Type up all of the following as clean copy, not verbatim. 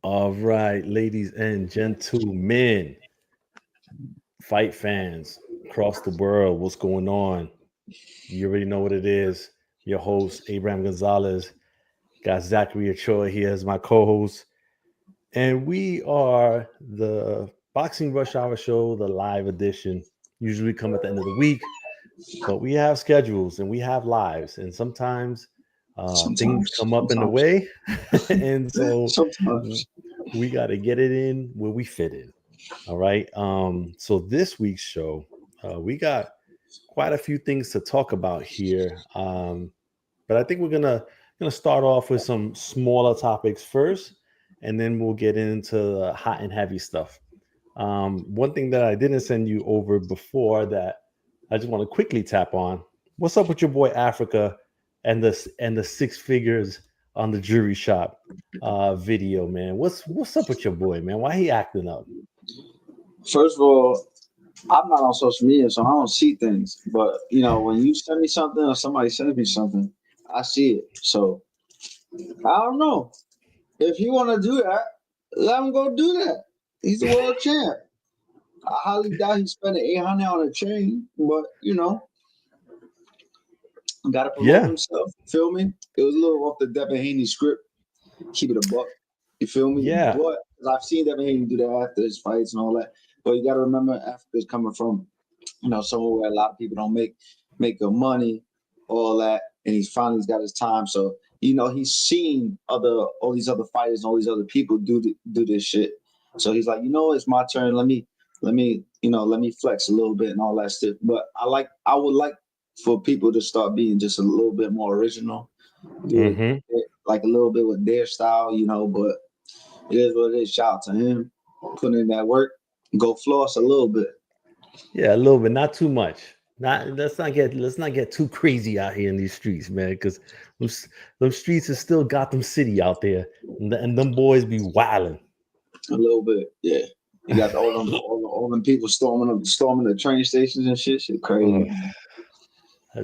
All right, ladies and gentlemen, fight fans across the world, what's going on? You already know what it is. Your host, Abraham Gonzalez, got Zachary Ochoa here as my co host. And we are the Boxing Rush Hour Show, the live edition. Usually come at the end of the week, but we have schedules and we have lives. And sometimes things come up in the way. And so Sometimes. we got to get it in where we fit in. All right. So this week's show, we got quite a few things to talk about here. But I think we're gonna start off with some smaller topics first, and then we'll get into the hot and heavy stuff. One thing that I didn't send you over before that I just want to quickly tap on. What's up with your boy Africa and the six figures on the jury shop video, man? What's up with your boy, man? Why he acting up? First of all, I'm not on social media, so I don't see things. But when you send me something or somebody sends me something, I see it. So I don't know. If you want to do that, let him go do that. He's the world champ. I highly doubt he's spending 800 on a chain, but got to promote himself. Feel me? It was a little off the Devin Haney script. Keep it a buck. You feel me? Yeah. But I've seen Devin Haney do that after his fights and all that. But you got to remember, Africa's coming from, somewhere where a lot of people don't make good money, all that, and he's got his time. So he's seen all these other fighters, and all these other people do this shit. So he's like, it's my turn. Let me flex a little bit and all that stuff. But I would like for people to start being just a little bit more original, like a little bit with their style, But it is what it is. Shout out to him putting in that work. Go floss a little bit. Yeah, a little bit, not too much. Let's not get too crazy out here in these streets, man. Because them streets is still Gotham City out there, and them boys be wilding. A little bit, yeah. You got all them people storming the train stations and shit. Shit crazy.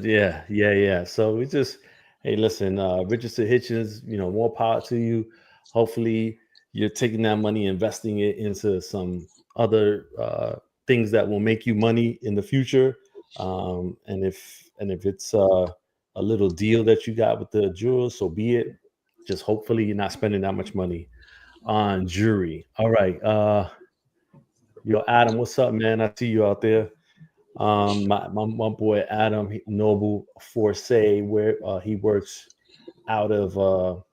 Yeah. So we just, hey, listen, Richardson Hitchens, more power to you. Hopefully, you're taking that money, investing it into some other things that will make you money in the future. And if it's a little deal that you got with the jurors, so be it. Just hopefully you're not spending that much money on jury. All right. Yo, Adam, what's up, man? I see you out there. My boy Adam Noble Forsay, where he works out of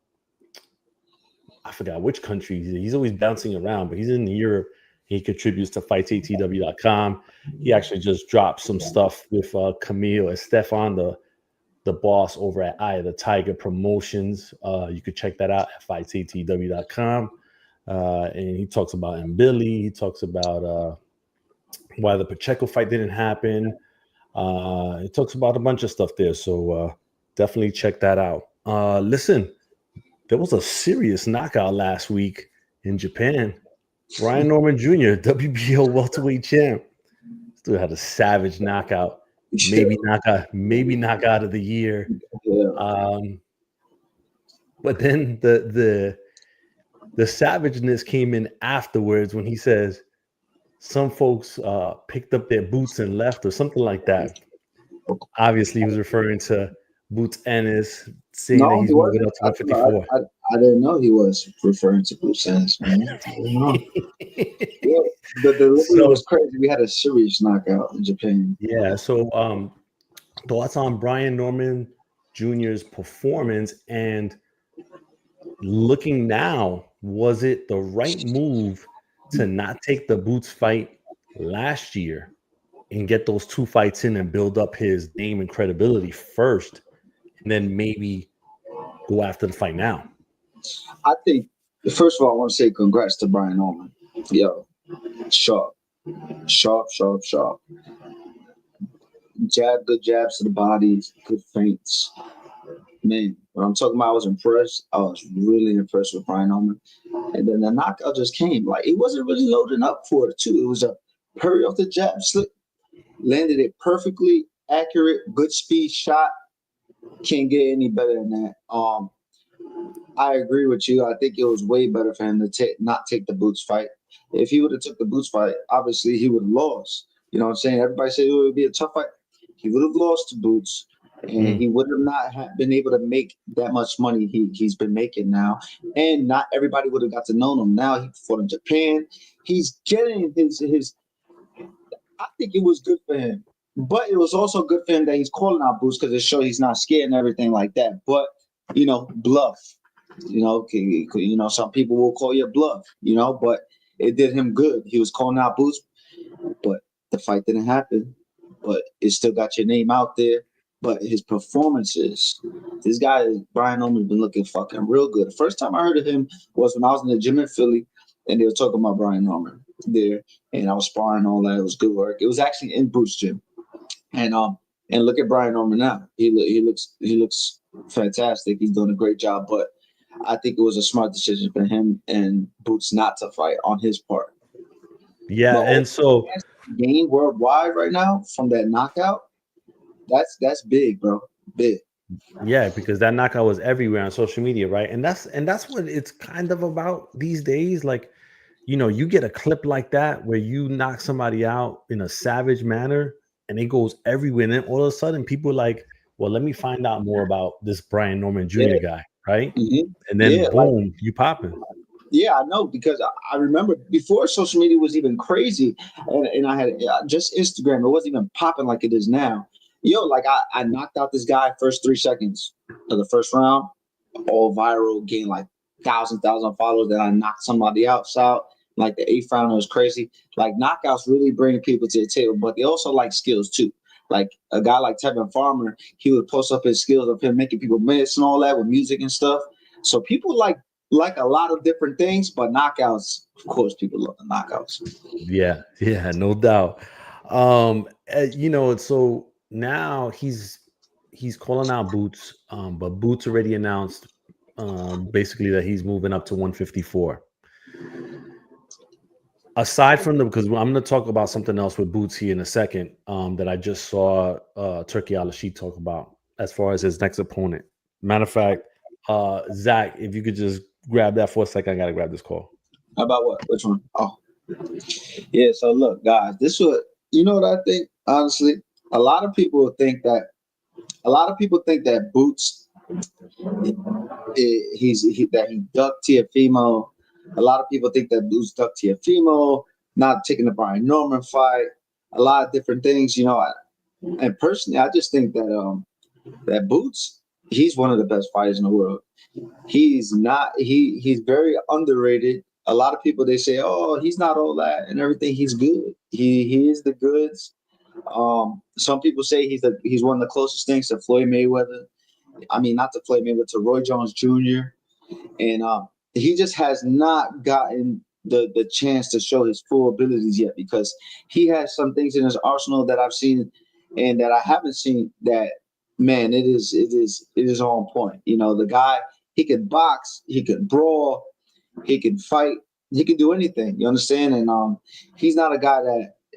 I forgot which country. He's always bouncing around, but he's in Europe. He contributes to fightsatw.com. He actually just dropped some stuff with Camille and Stefan, the boss over at Eye of the Tiger Promotions. You could check that out at fightsatw.com. And he talks about Billy. He talks about why the Pacheco fight didn't happen. He talks about a bunch of stuff there. So definitely check that out. Listen, there was a serious knockout last week in Japan. Brian Norman Jr., WBO welterweight champ, still had a savage knockout. Maybe knockout of the year. But then the savageness came in afterwards when he says some folks picked up their boots and left or something like that. Obviously, he was referring to Boots Ennis, saying that he's moving up to 154. I didn't know he was referring to Boots Ennis, man. The delivery was crazy. We had a serious knockout in Japan. Yeah, so thoughts on Brian Norman Jr.'s performance, and looking now, was it the right move to not take the Boots fight last year and get those two fights in and build up his name and credibility first, and then maybe go after the fight now? I think, first of all, I want to say congrats to Brian Norman. Yo, sharp. Good jabs to the body, good feints. Man, what I'm talking about, I was impressed. I was really impressed with Brian Norman. And then the knockout just came. Like, he wasn't really loading up for it, too. It was a hurry off the jab, slip, landed it perfectly, accurate, good speed shot. Can't get any better than that. I agree with you. I think it was way better for him to not take the Boots fight. If he would have took the Boots fight, obviously he would have lost. You know what I'm saying? Everybody said it would be a tough fight. He would have lost to Boots, and he would have not been able to make that much money he's been making now. And not everybody would have got to know him. Now he fought in Japan. He's getting his. I think it was good for him, but it was also good for him that he's calling out Boots because it shows he's not scared and everything like that. But bluff. Some people will call you a bluff, but it did him good. He was calling out Boots, but the fight didn't happen. But it still got your name out there. But his performances, this guy, Brian Norman's been looking fucking real good. The first time I heard of him was when I was in the gym in Philly, and they were talking about Brian Norman there, and I was sparring all that. It was good work. It was actually in Boots' gym, and look at Brian Norman now. He looks fantastic. He's doing a great job, but I think it was a smart decision for him and Boots not to fight on his part. Yeah, but and so gain worldwide right now from that knockout, that's big, bro. Big. yeah, because that knockout was everywhere on social media, right? And that's what it's kind of about these days. Like, you get a clip like that where you knock somebody out in a savage manner, and it goes everywhere. And then all of a sudden, people are like, well, let me find out more about this Brian Norman Jr. Yeah. guy, right? Mm-hmm. And then Yeah, boom, you popping. Yeah, I know, because I remember before social media was even crazy, and I had just Instagram. It wasn't even popping like it is now. Like I knocked out this guy first 3 seconds of the first round, all viral, gained like thousand followers. Then I knocked somebody else out. Like the 8th round, it was crazy. Like knockouts really bring people to the table, but they also like skills too. Like a guy like Tevin Farmer, he would post up his skills of him making people miss and all that with music and stuff. So people like a lot of different things, but knockouts, of course, people love the knockouts. Yeah, no doubt. So now he's calling out Boots, but Boots already announced basically that he's moving up to 154. Aside from because I'm going to talk about something else with Boots here in a second, that I just saw Turkey Al-Rashid talk about as far as his next opponent. Matter of fact, Zach, if you could just grab that for a second, I got to grab this call. About what? Which one? Oh, yeah. So look, guys, what I think. Honestly, a lot of people think that Boots, that he ducked Tiafimo. A lot of people think that Boots ducked Tiafimo, not taking the Brian Norman fight. A lot of different things, And personally, I just think that Boots, he's one of the best fighters in the world. He's not. He's very underrated. A lot of people, they say, "Oh, he's not all that and everything." He's good. He is the goods. Some people say he's one of the closest things to Floyd Mayweather. I mean, not to Floyd Mayweather, to Roy Jones Jr. And he just has not gotten the chance to show his full abilities yet, because he has some things in his arsenal that I've seen and that I haven't seen. That, man, it is on point. The guy, he could box, he could brawl, he can fight, he can do anything. You understand? And he's not a guy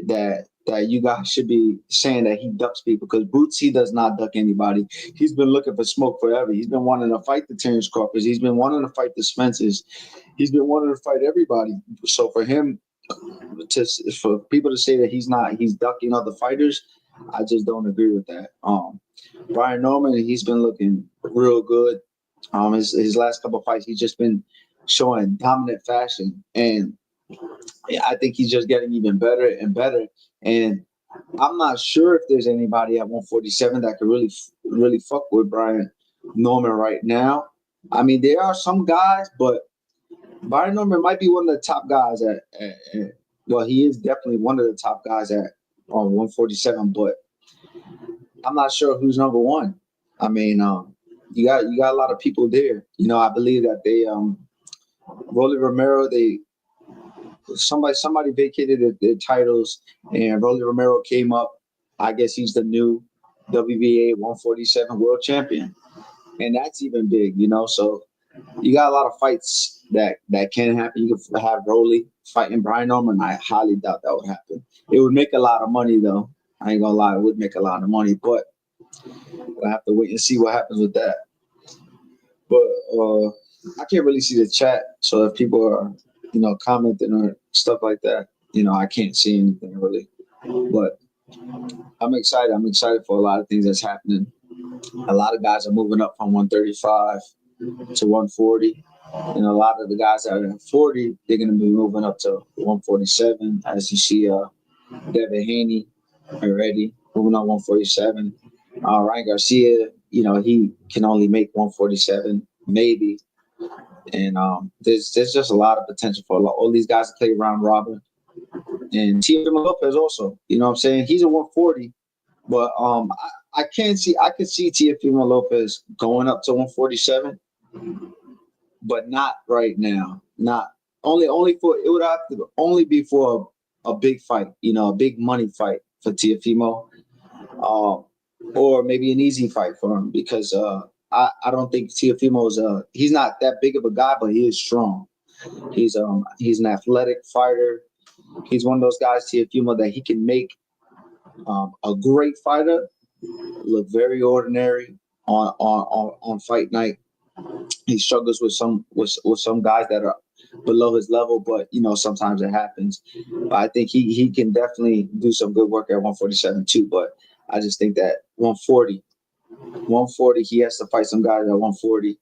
that you guys should be saying that he ducks people, because Boots, he does not duck anybody. He's been looking for smoke forever. He's been wanting to fight the Terrence Crawfords. He's been wanting to fight the Spencers. He's been wanting to fight everybody. So for him, for people to say that he's ducking other fighters, I just don't agree with that. Brian Norman, he's been looking real good. His last couple of fights, he's just been showing dominant fashion, and I think he's just getting even better and better. And I'm not sure if there's anybody at 147 that could really fuck with Brian Norman right now. I mean, there are some guys, but Brian Norman might be one of the top guys well, he is definitely one of the top guys on 147, but I'm not sure who's number one. I mean, you got a lot of people there. I believe that they Rolly Romero, somebody vacated their titles, and Rolly Romero came up. I guess he's the new WBA 147 world champion, and that's even big. So you got a lot of fights that can happen. You can have Rolly fighting Brian Norman. I highly doubt that would happen. It would make a lot of money, though. I ain't gonna lie, it would make a lot of money, but we'll have to wait and see what happens with that. But I can't really see the chat. So if people are, commenting or stuff like that, I can't see anything really. But I'm excited. I'm excited for a lot of things that's happening. A lot of guys are moving up from 135 to 140. And a lot of the guys that are at 40, they're going to be moving up to 147. As you see, Devin Haney already moving on 147. Ryan Garcia, he can only make 147, maybe. And there's just a lot of potential for all these guys to play round robin. And Teofimo Lopez also, you know what I'm saying? He's a 140, but I could see Teofimo Lopez going up to 147, but not right now. Not only for it would have to only be for a big fight, a big money fight for Teofimo, or maybe an easy fight for him because I don't think Teofimo's he's not that big of a guy, but he is strong. He's an athletic fighter. He's one of those guys, Teofimo, that he can make a great fighter look very ordinary on fight night. He struggles with some guys that are below his level, but sometimes it happens. But I think he can definitely do some good work at 147 too. But I just think that 140, he has to fight some guys at 140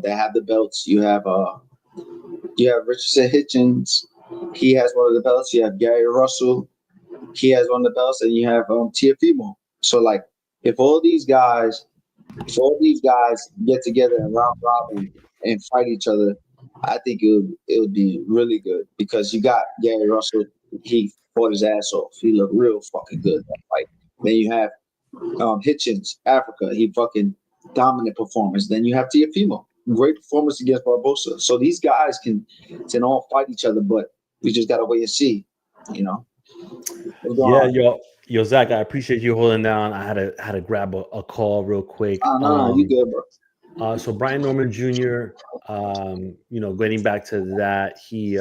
that have the belts. You have Richardson Hitchens. He has one of the belts. You have Gary Russell. He has one of the belts, and you have Teofimo. So like, if all these guys get together in round robin and fight each other, I think it would be really good because you got Gary Russell. He fought his ass off. He looked real fucking good that fight. Then you have Hitchens, Africa. He fucking dominant performance. Then you have Teofimo. Great performance against Barbosa. So these guys can all fight each other, but we just gotta wait and see. Yeah, yo, Zach, I appreciate you holding down. I had to grab a call real quick. No, you good, bro. So Brian Norman Jr., getting back to that, he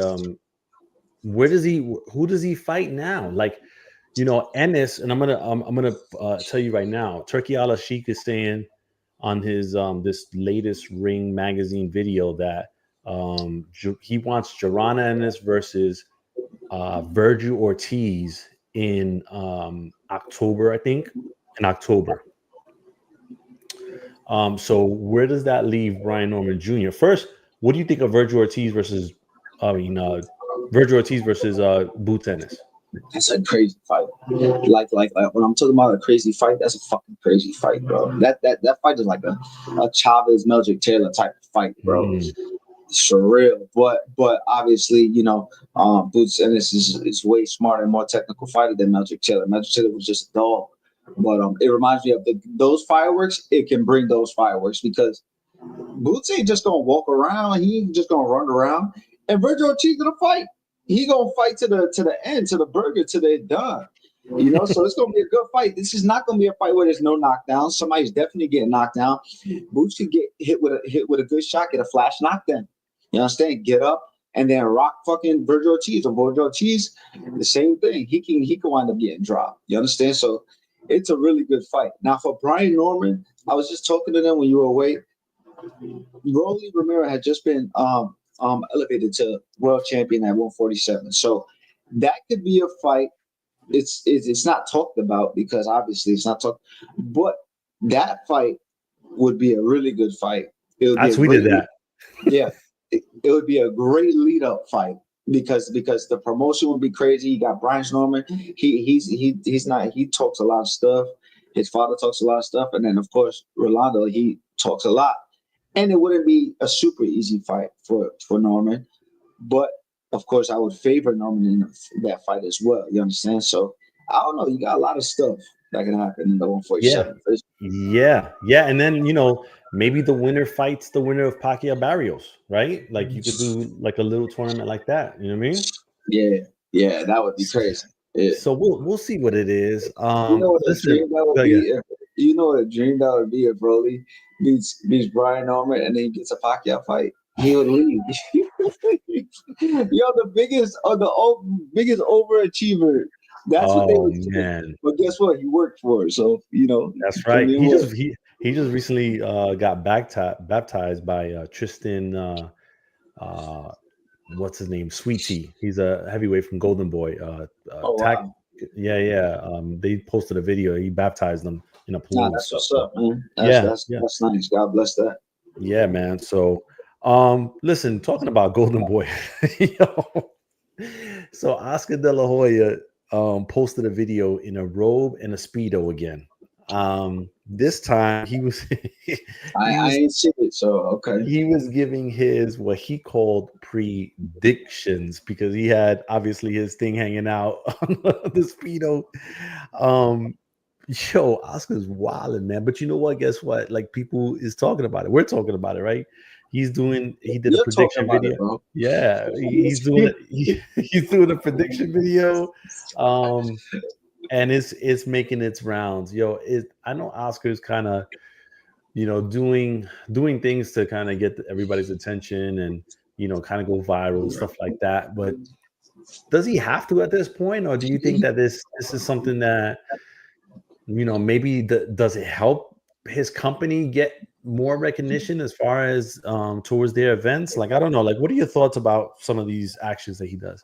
who does he fight now? Like, Ennis, and I'm gonna tell you right now, Turkey Al Sheikh is saying on his this latest Ring magazine video that he wants Joanna Ennis versus Virgil Ortiz in October, I think. In October. So where does that leave Brian Norman Jr.? First, what do you think of Virgil Ortiz versus Boots Ennis? That's a crazy fight. Like when I'm talking about a crazy fight, that's a fucking crazy fight, bro. That fight is like a Chavez Meldrick Taylor type of fight, bro. It's surreal, but obviously, Boots Ennis is way smarter and more technical fighter than Meldrick Taylor. Meldrick Taylor was just a dog, but it reminds me of those fireworks. It can bring those fireworks because Boots ain't just gonna walk around. He ain't just gonna run around. And Virgil Ortiz gonna fight. He gonna fight to the end, to the burger, till they're done. So it's gonna be a good fight. This is not gonna be a fight where there's no knockdown. Somebody's definitely getting knocked down. Boots could get hit with a good shot, get a flash knockdown. You understand? Get up and then rock fucking Virgil Ortiz. Or Virgil Ortiz, the same thing. He can wind up getting dropped. You understand? So it's a really good fight. Now for Brian Norman, I was just talking to them when you were away. Rolly Romero had just been elevated to world champion at 147. So that could be a fight. It's not talked about because obviously it's not talked. But that fight would be a really good fight. I tweeted that. Yeah, it would be a great lead up fight because the promotion would be crazy. You got Brian Norman. He talks a lot of stuff. His father talks a lot of stuff, and then of course Rolando, he talks a lot. And it wouldn't be a super easy fight for Norman. But, of course, I would favor Norman in that fight as well. You understand? So, I don't know. You got a lot of stuff that can happen in the 147. Yeah. And then, maybe the winner fights the winner of Pacquiao Barrios, right? Like, you could do, like, a little tournament like that. You know what I mean? Yeah, that would be crazy. Yeah. So, we'll see what it is. What a dream that would be if Broly beats Brian Norman and then he gets a Pacquiao fight. He would leave. The biggest overachiever. That's what they would do. But guess what? He worked for it. So, That's right. he just recently got baptized by Tristan. What's his name? Sweet Tea. He's a heavyweight from Golden Boy. Oh Tack. wow. Yeah, yeah. They posted a video. He baptized them in a pool Nah, and that's stuff. what's So up, man. That's yeah, that's yeah, that's nice. God bless that. yeah, man. So, listen, talking about Golden Boy, yo, so Oscar De La Hoya posted a video in a robe and a speedo again. This time he was he I was ain't seen it, so okay. he was giving his what he called predictions because he had obviously his thing hanging out on the speedo. Um, yo, Oscar's wilding, man. But you know what? Guess what? Like people is talking about it. We're talking about it, right? He did a You're talking prediction about it, video. bro. Yeah, he's doing it. He's doing a prediction video. Um, and it's making its rounds. Yo, I know Oscar's kind of doing things to kind of get everybody's attention and kind of go viral and stuff like that. But does he have to at this point, or do you think that this is something that maybe does it help his company get more recognition as far as towards their events? Like I don't know. Like what are your thoughts about some of these actions that he does?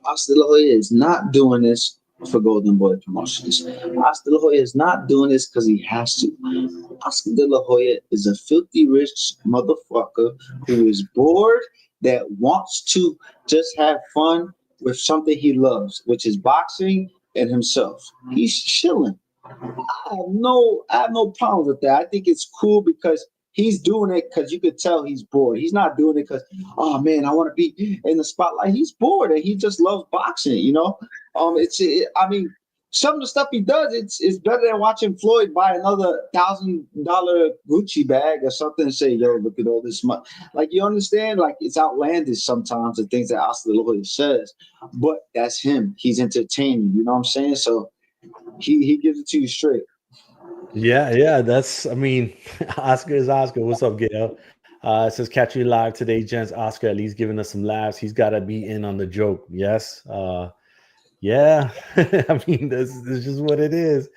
Oscar De La Hoya is not doing this for Golden Boy Promotions. Oscar De La Hoya is not doing this because he has to. Oscar De La Hoya is a filthy rich motherfucker who is bored that wants to just have fun with something he loves, which is boxing and himself. He's chilling. I have no problem with that. I think it's cool because he's doing it because you could tell he's bored. He's not doing it because, oh man, I want to be in the spotlight. He's bored and he just loves boxing. I mean, some of the stuff he does, it's better than watching Floyd buy another $1,000 Gucci bag or something and say, "Yo, look at all this money." Like you understand, like it's outlandish sometimes the things that Oscar De La Hoya says, but that's him. He's entertaining. You know what I'm saying? So he gives it to you straight. Yeah. That's I mean, Oscar is Oscar. What's up, Gail? It says catch you live today, gents. Oscar at least giving us some laughs. He's got to be in on the joke. Yes. Yeah, I mean that's just what it is.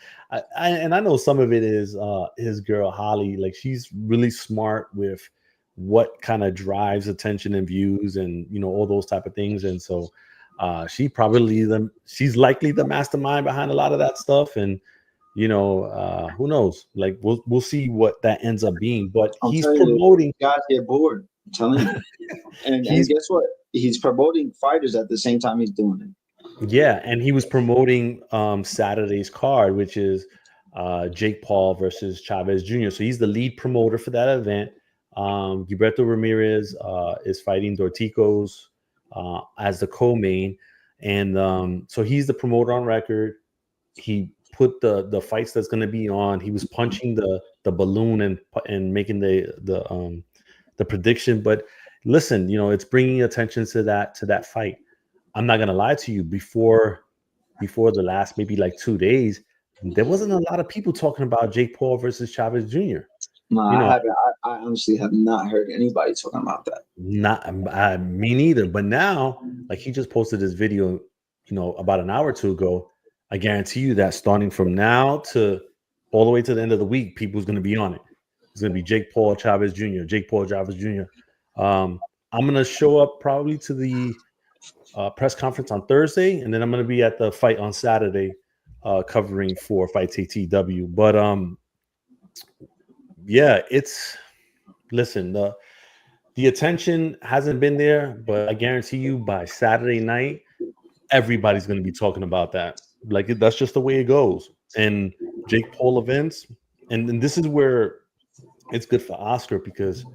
And I know some of it is his girl Holly. Like she's really smart with what kind of drives attention and views, and all those type of things. And so she's likely the mastermind behind a lot of that stuff. And who knows? Like we'll see what that ends up being. But I'm he's telling you, promoting. guys get bored. I'm telling you. And He's guess what? He's promoting fighters at the same time he's doing it. Yeah, and he was promoting Saturday's card, which is Jake Paul versus Chavez Jr. So he's the lead promoter for that event. Gilberto Ramirez is fighting Dorticos as the co-main, and so he's the promoter on record. He put the fights that's going to be on. He was punching the balloon and making the prediction. But listen, it's bringing attention to that fight. I'm not gonna lie to you. Before the last maybe like 2 days, there wasn't a lot of people talking about Jake Paul versus Chavez Jr. No, You I know, haven't. I honestly have not heard anybody talking about that. not me neither. But now, like he just posted this video, about an hour or two ago. I guarantee you that starting from now to all the way to the end of the week, people's gonna be on it. It's gonna be Jake Paul Chavez Jr. Jake Paul Chavez Jr. I'm gonna show up probably to the press conference on Thursday, and then I'm going to be at the fight on Saturday, covering for Fights ATW. But yeah, listen, the attention hasn't been there, but I guarantee you by Saturday night, everybody's going to be talking about that. Like that's just the way it goes. And Jake Paul events, and this is where it's good for Oscar because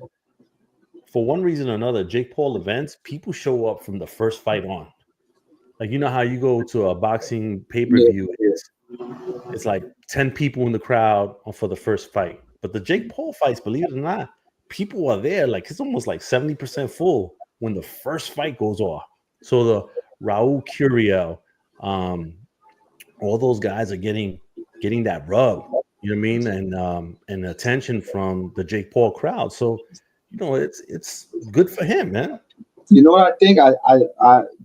for one reason or another, Jake Paul events, people show up from the first fight on. Like how you go to a boxing Yeah, pay-per-view, it's like 10 people in the crowd for the first fight. But the Jake Paul fights, believe it or not, people are there. Like it's almost like 70% full when the first fight goes off. So the Raul Curiel, all those guys are getting that rub, you know what I mean? And attention from the Jake Paul crowd. So, it's good for him, man. you know what I think?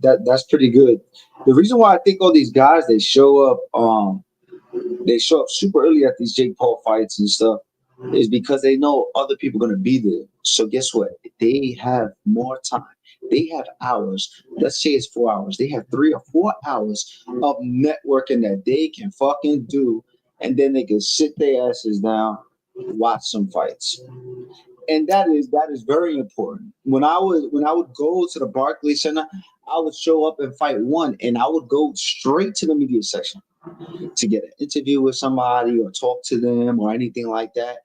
That's pretty good. The reason why I think all these guys they show up super early at these Jake Paul fights and stuff is because they know other people are going to be there. So guess what? They have more time. They have hours. Let's say it's 4 hours. They have 3 or 4 hours of networking that they can fucking do, and then they can sit their asses down, watch some fights. And that is very important. When I would go to the Barclays Center, I would show up and fight one, and I would go straight to the media section to get an interview with somebody or talk to them or anything like that.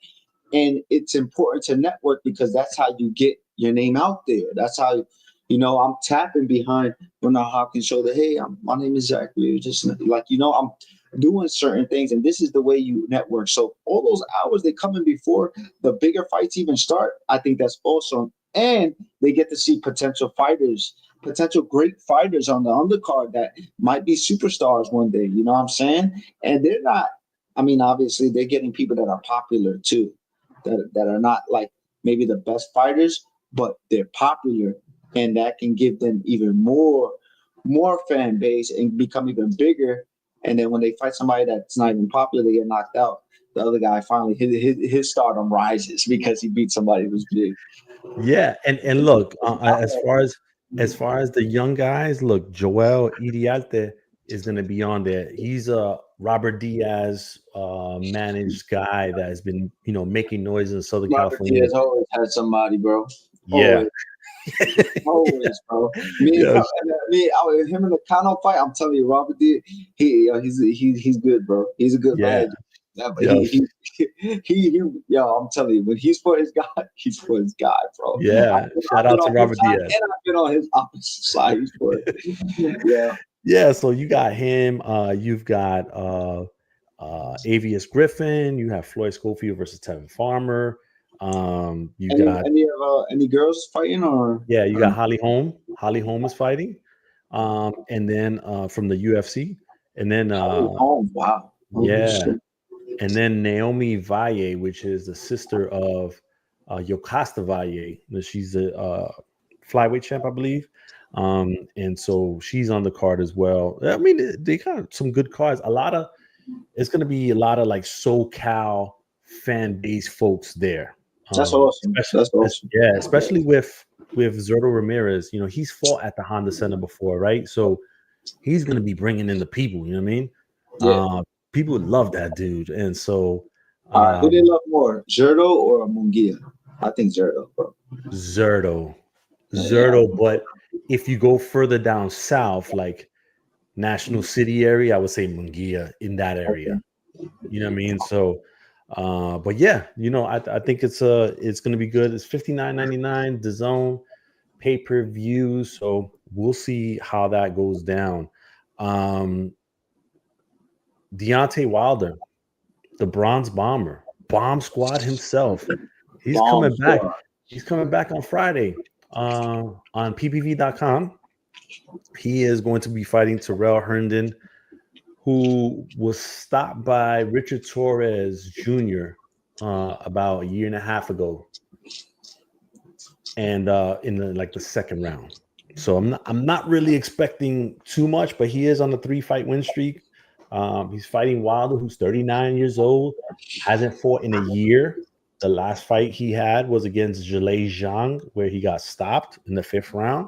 And it's important to network because that's how you get your name out there. That's how, I'm tapping behind Bernard Hopkins' shoulder. Hey, my name is Zachary. Just like, I'm doing certain things, and this is the way you network. So all those hours they come in before the bigger fights even start, I think that's awesome. And they get to see potential fighters, potential great fighters on the undercard that might be superstars one day. You know what I'm saying? And they're not. I mean, obviously, they're getting people that are popular too, that are not like maybe the best fighters, but they're popular, and that can give them even more fan base and become even bigger. And then when they fight somebody that's not even popular, they get knocked out. The other guy finally his stardom rises because he beat somebody who's big. Yeah, and look, as far as the young guys, look, Joel Iriarte is going to be on there. He's a Robert Diaz managed guy that has been, making noise in Southern Robert California. Diaz always had somebody, bro. Yeah, Always, bro. yeah, Him in the Kano fight. I'm telling you, Robert Diaz, he's good, bro. He's a good yeah, man. Yeah, but yeah, yo, I'm telling you, when he's for his guy, he's for his guy, bro. yeah. Shout I've been out to on his Robert side Diaz. and I've been on his opposite side. He's for it. Yeah. Yeah, so you got him. You've got Avius Griffin. You have Floyd Schofield versus Tevin Farmer. You got Any girls fighting or? Yeah, you got Holly Holm. Holly Holm is fighting. And then from the UFC, and then Oh wow. Holy yeah, shit. and then Naomi Valle, which is the sister of Yokasta Valle. She's a flyweight champ, I believe. And so she's on the card as well. I mean, they got some good cards. It's going to be a lot of like SoCal fan base folks there. That's awesome. Especially, That's awesome. yeah, especially with Zerto Ramirez. He's fought at the Honda Center before, right? So he's going to be bringing in the people. You know what I mean? Yeah. People would love that dude, and so All right. Who they love more, Zerto or Mungia? I think Zerto, bro. Zerto, Yeah. But if you go further down south, like National City area, I would say Mungia in that area. You know what I mean? So, but yeah, I think it's going to be good. It's $59.99, the zone pay-per-view. So we'll see how that goes down. Deontay Wilder, the Bronze Bomber, Bomb Squad himself. He's Bomb coming back. squad. He's coming back on Friday on ppv.com. He is going to be fighting Terrell Herndon, who was stopped by Richard Torres Jr. About a year and a half ago, and in the second round. So I'm not really expecting too much, but he is on a 3-fight win streak. He's fighting Wilder, who's 39 years old, hasn't fought in a year. The last fight he had was against Zhilei Zhang, where he got stopped in the 5th round.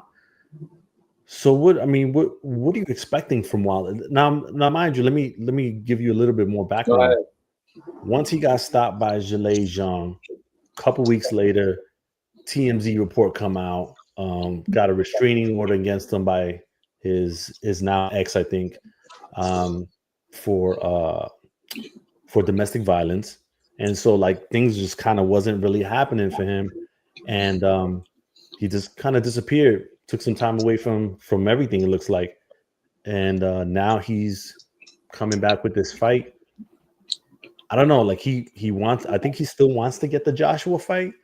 So what are you expecting from Wilder? Now, mind you, let me give you a little bit more Go background. ahead. Once he got stopped by Zhilei Zhang, a couple weeks later, TMZ report come out, got a restraining order against him by his now ex, I think, for domestic violence. And so like things just kind of wasn't really happening for him. And he just kind of disappeared, took some time away from everything, it looks like. And now he's coming back with this fight. I don't know, like I think he still wants to get the Joshua fight.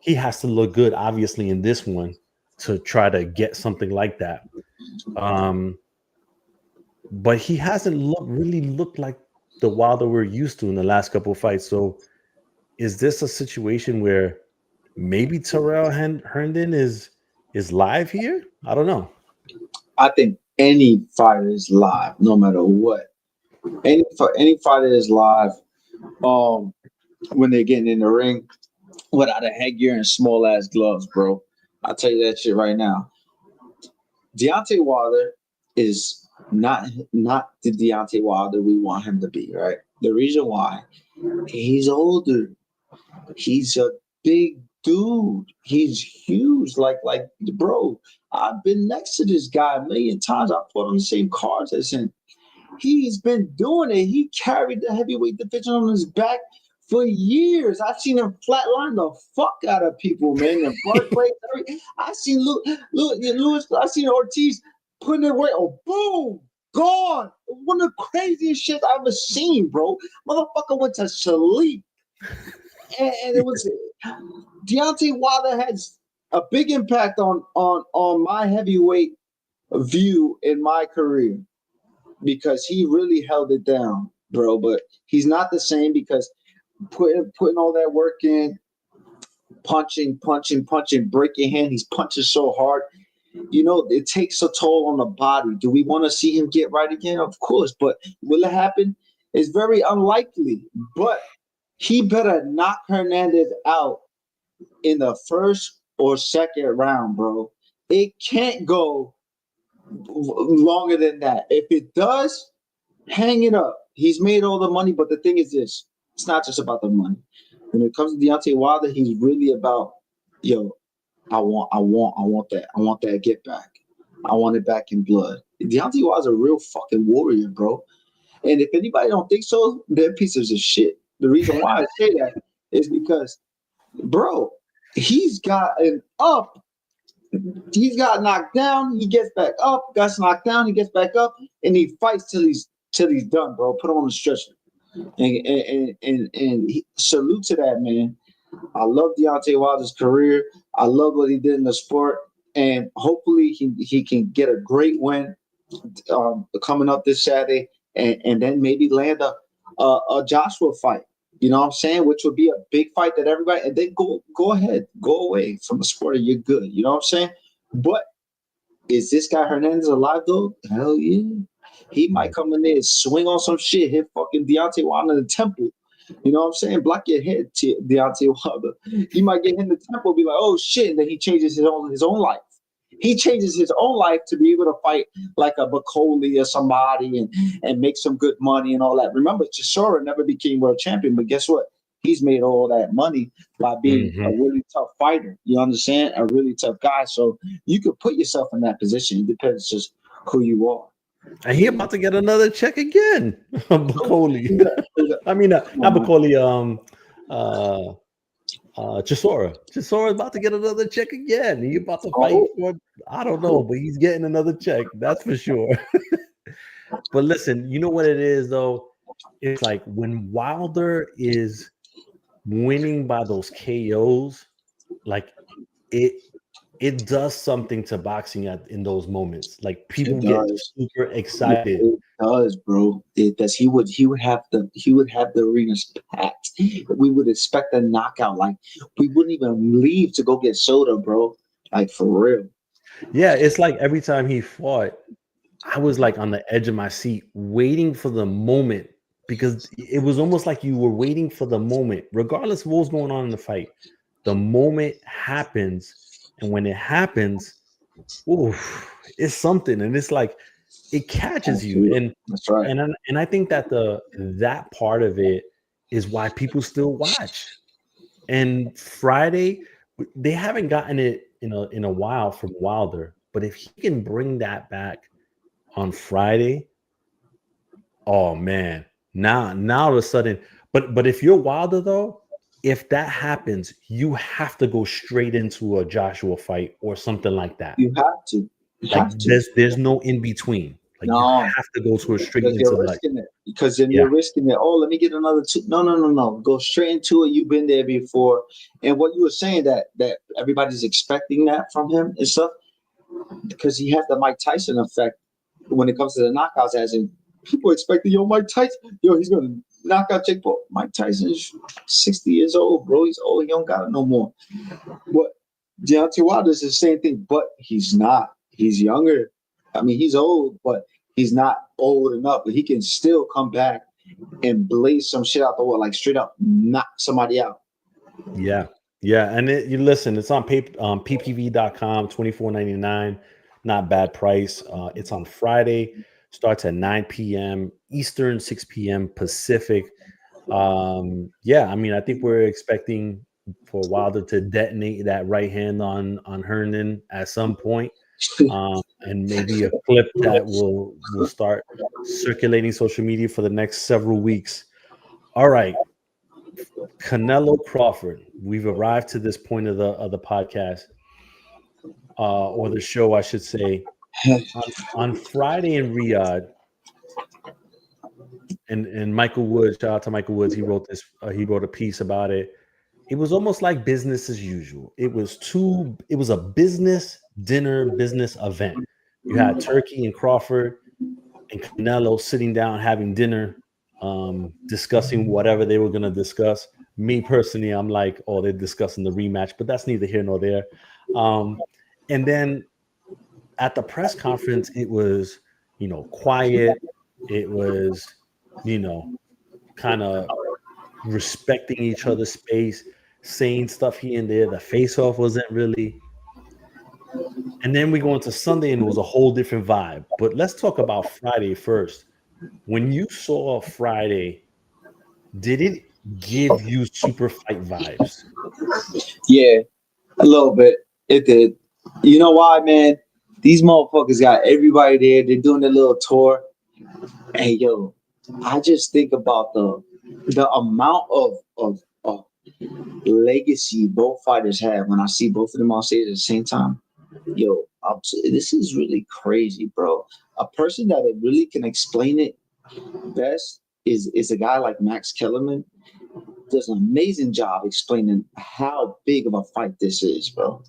He has to look good, obviously, in this one to try to get something like that. But he hasn't really looked like the Wilder we're used to in the last couple of fights. So is this a situation where maybe Terrell Herndon is live here? I don't know. I think any fighter is live, no matter what. Any fighter is live. when they're getting in the ring without a headgear and small ass gloves, bro. I'll tell you that shit right now. Deontay Wilder is not the Deontay Wilder we want him to be, right? The reason why, he's older. He's a big dude. He's huge. Like, bro, I've been next to this guy a million times. I fought on the same cards as him. He's been doing it. He carried the heavyweight division on his back for years. I've seen him flatline the fuck out of people, man. The Barclays, I seen Lewis. I seen Ortiz putting it away. Oh, boom, gone. One of the craziest shit I've ever seen, bro. Motherfucker went to sleep, and it was Deontay Wilder has a big impact on my heavyweight view in my career, because he really held it down, bro. But he's not the same, because putting all that work in, punching, break your hand. He's punching so hard. It takes a toll on the body. Do we want to see him get right again? Of course. But will it happen? It's very unlikely. But he better knock Hernandez out in the first or second round, bro. It can't go longer than that. If it does, hang it up. He's made all the money, but the thing is this: it's not just about the money. When it comes to Deontay Wilder, he's really about, I want that get back. I want it back in blood. Deontay Wilder's a real fucking warrior, bro. And if anybody don't think so, they're pieces of shit. The reason why I say that is because, bro, he's got an up. He's got knocked down. He gets back up. Gets knocked down. He gets back up, and he fights till he's done, bro. Put him on the stretcher. And salute to that man. I love Deontay Wilder's career. I love what he did in the sport, and hopefully he can get a great win coming up this Saturday, and then maybe land a Joshua fight. You know what I'm saying? Which would be a big fight that everybody, and then go ahead, go away from the sport, and you're good. You know what I'm saying? But is this guy Hernandez alive though? Hell yeah. He might come in there and swing on some shit, hit fucking Deontay Wilder in the temple. You know what I'm saying? Block your head, Deontay Wilder. He might get hit in the temple, be like, oh shit, and then he changes his own life. He changes his own life to be able to fight like a Bacoli or somebody and make some good money and all that. Remember, Chisora never became world champion, but guess what? He's made all that money by being a really tough fighter. You understand? A really tough guy. So you could put yourself in that position. It depends just who you are. And he about to get another check again. Bacoli. I mean, not Bacoli. Chisora. Chisora is about to get another check again. He about to fight for, I don't know, but he's getting another check. That's for sure. But listen, you know what it is though? It's like when Wilder is winning by those KOs, like it does something to boxing in those moments. Like people get super excited. It does, bro. It does. He would have the arenas packed. We would expect a knockout. Like we wouldn't even leave to go get soda, bro. Like for real. Yeah, it's like every time he fought, I was like on the edge of my seat, waiting for the moment, because it was almost like you were waiting for the moment, regardless of what was going on in the fight. The moment happens. And when it happens, it's something, and it's like it catches you, and that's right. And I think that that part of it is why people still watch. And Friday, they haven't gotten it in a while from Wilder, but if he can bring that back on Friday, oh man, now all of a sudden, but if you're Wilder though. If that happens, you have to go straight into a Joshua fight or something like that. You have to. There's no in between. Like you have to go to a straight into it. Because then you're risking it. Oh, let me get another two. No. Go straight into it. You've been there before. And what you were saying that everybody's expecting that from him and stuff, because he has the Mike Tyson effect when it comes to the knockouts, as in people expecting, Mike Tyson, he's gonna knock out Jake Paul. Mike Tyson is 60 years old, bro. He's old. He don't got it no more. But Deontay Wilder is the same thing, but he's not. He's younger. I mean, he's old, but he's not old enough. But he can still come back and blaze some shit out the wall, like straight up knock somebody out. Yeah. Yeah. And you listen, it's on ppv.com, $24.99. Not bad price. It's on Friday, starts at 9 p.m. Eastern, 6 p.m. Pacific. Yeah, I mean, I think we're expecting for Wilder to detonate that right hand on Herndon at some point. And maybe a clip that will start circulating social media for the next several weeks. All right. Canelo-Crawford. We've arrived to this point of the podcast, or the show, I should say. On Friday in Riyadh, and Michael Woods, shout out to Michael Woods. He wrote this. He wrote a piece about it. It was almost like business as usual. It was a business dinner, business event. You had Turkey and Crawford and Canelo sitting down having dinner, discussing whatever they were going to discuss. Me personally, I'm like, oh, they're discussing the rematch, but that's neither here nor there. And then at the press conference, it was, quiet. It was, kind of respecting each other's space, saying stuff here and there. The face-off wasn't really. And then we go into Sunday, and it was a whole different vibe. But let's talk about Friday first. When you saw Friday, did it give you super fight vibes? Yeah, a little bit. It did. You know why, man? These motherfuckers got everybody there. They're doing their little tour. Hey, yo, I just think about the amount of legacy both fighters have when I see both of them on stage at the same time. Yo, this is really crazy, bro. A person that really can explain it best is a guy like Max Kellerman. Does an amazing job explaining how big of a fight this is, bro.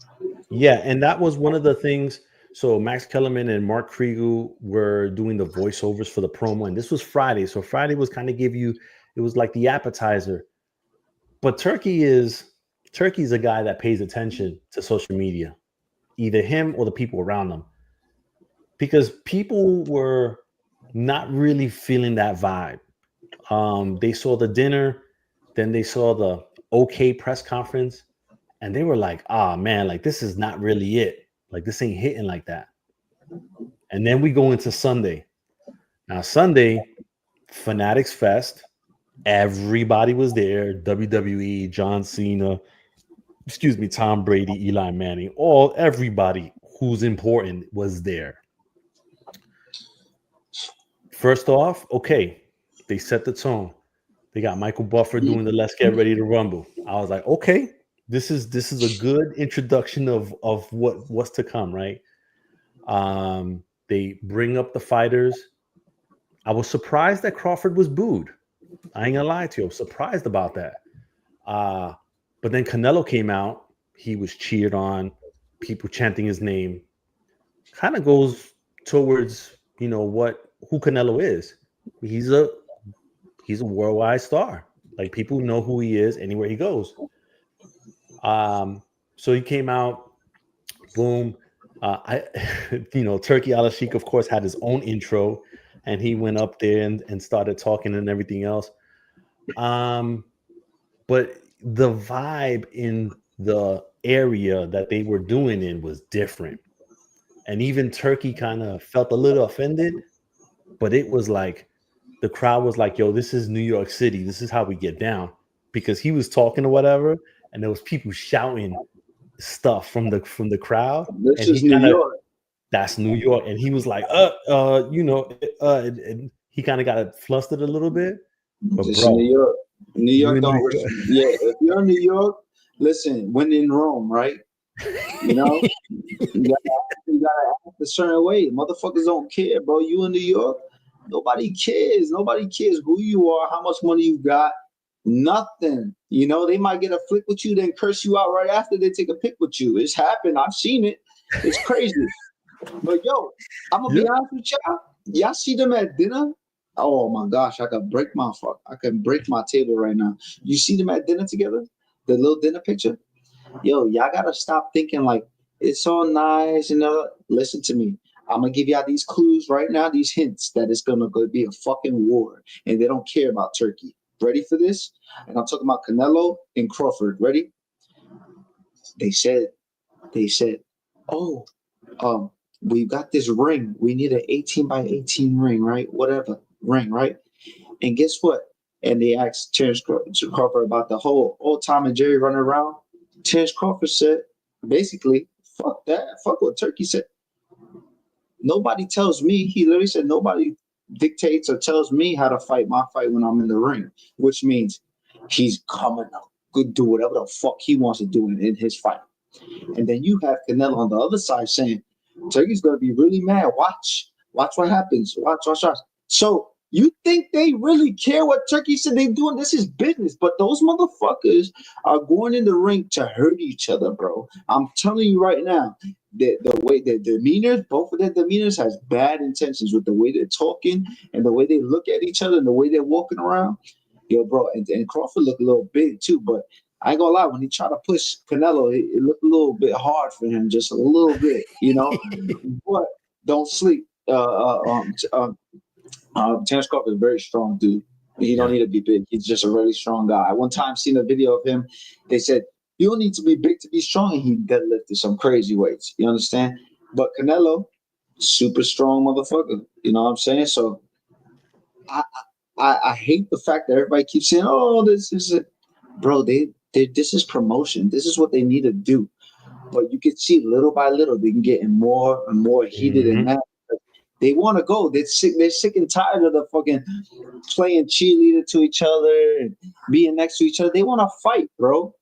Yeah, and that was one of the things. So Max Kellerman and Mark Kriegel were doing the voiceovers for the promo, and this was Friday. So Friday was kind of it was like the appetizer. But Turkey's a guy that pays attention to social media, either him or the people around him, because people were not really feeling that vibe. They saw the dinner, then they saw the OK press conference, and they were like, "Ah, man, like this is not really it. Like this ain't hitting like that." And then we go into Sunday. Now Sunday, Fanatics Fest. Everybody was there. WWE, John Cena, Tom Brady, Eli Manning, everybody who's important was there. First off, okay, they set the tone. They got Michael Buffer doing the "Let's Get Ready to Rumble." I was like, okay, this is a good introduction of what's to come, right? They bring up the fighters. I was surprised that Crawford was booed. I ain't gonna lie to you. I was surprised about that. But then Canelo came out. He was cheered on. People chanting his name. Kind of goes towards who Canelo is. He's a worldwide star. Like people know who he is anywhere he goes. So he came out. Boom. Turkey Al-Sheikh, of course, had his own intro, and he went up there and started talking and everything else. But the vibe in the area that they were doing in was different. And even Turkey kind of felt a little offended, but it was like the crowd was like, yo, this is New York City. This is how we get down. Because he was talking or whatever, and there was people shouting stuff from the crowd. This And is New York. That's New York. And he was like, and he kind of got flustered a little bit. But This bro, is New York. New York don't. Yeah, if you're in New York, listen. When in Rome, right? You gotta act a certain way. Motherfuckers don't care, bro. You in New York, nobody cares. Nobody cares who you are, how much money you got. Nothing. They might get a flick with you, then curse you out right after they take a pic with you. It's happened. I've seen it. It's crazy. But yo, I'm gonna be honest with y'all. Y'all see them at dinner? Oh my gosh, I can break my table right now. You see them at dinner together? The little dinner picture? Yo, y'all gotta stop thinking like it's all nice, Listen to me. I'm gonna give y'all these clues right now, these hints that it's gonna go be a fucking war, and they don't care about Turkey. Ready for this? And I'm talking about Canelo and Crawford. Ready? They said, oh, we got this ring. We need an 18 by 18 ring, right? Whatever ring, right? And guess what? And they asked Terrence Crawford about the whole old Tom and Jerry running around. Terrence Crawford said, basically, fuck that. Fuck what Turkey said. Nobody tells me, he literally said, nobody dictates or tells me how to fight my fight when I'm in the ring, which means he's coming up, could do whatever the fuck he wants to do in his fight. And then you have Canelo on the other side saying, Turkey's going to be really mad. Watch what happens. Watch. So you think they really care what Turkey said they doing? This is business. But those motherfuckers are going in the ring to hurt each other, bro. I'm telling you right now, the way their demeanors, both of their demeanors has bad intentions with the way they're talking and the way they look at each other and the way they're walking around. Yo, bro, and Crawford looked a little big too, but I ain't gonna lie, when he tried to push Canelo, it looked a little bit hard for him, just a little bit, you know. But don't sleep. Terrence Crawford is a very strong dude. He don't need to be big. He's just a really strong guy. I one time seen a video of him. They said, you don't need to be big to be strong. And he deadlifted some crazy weights. You understand? But Canelo, super strong motherfucker. You know what I'm saying? So I hate the fact that everybody keeps saying, oh, this is it. Bro, this is promotion. This is what they need to do. But you can see little by little, they can get more and more heated and mad. They want to go. They're sick and tired of the fucking playing cheerleader to each other and being next to each other. They want to fight, bro.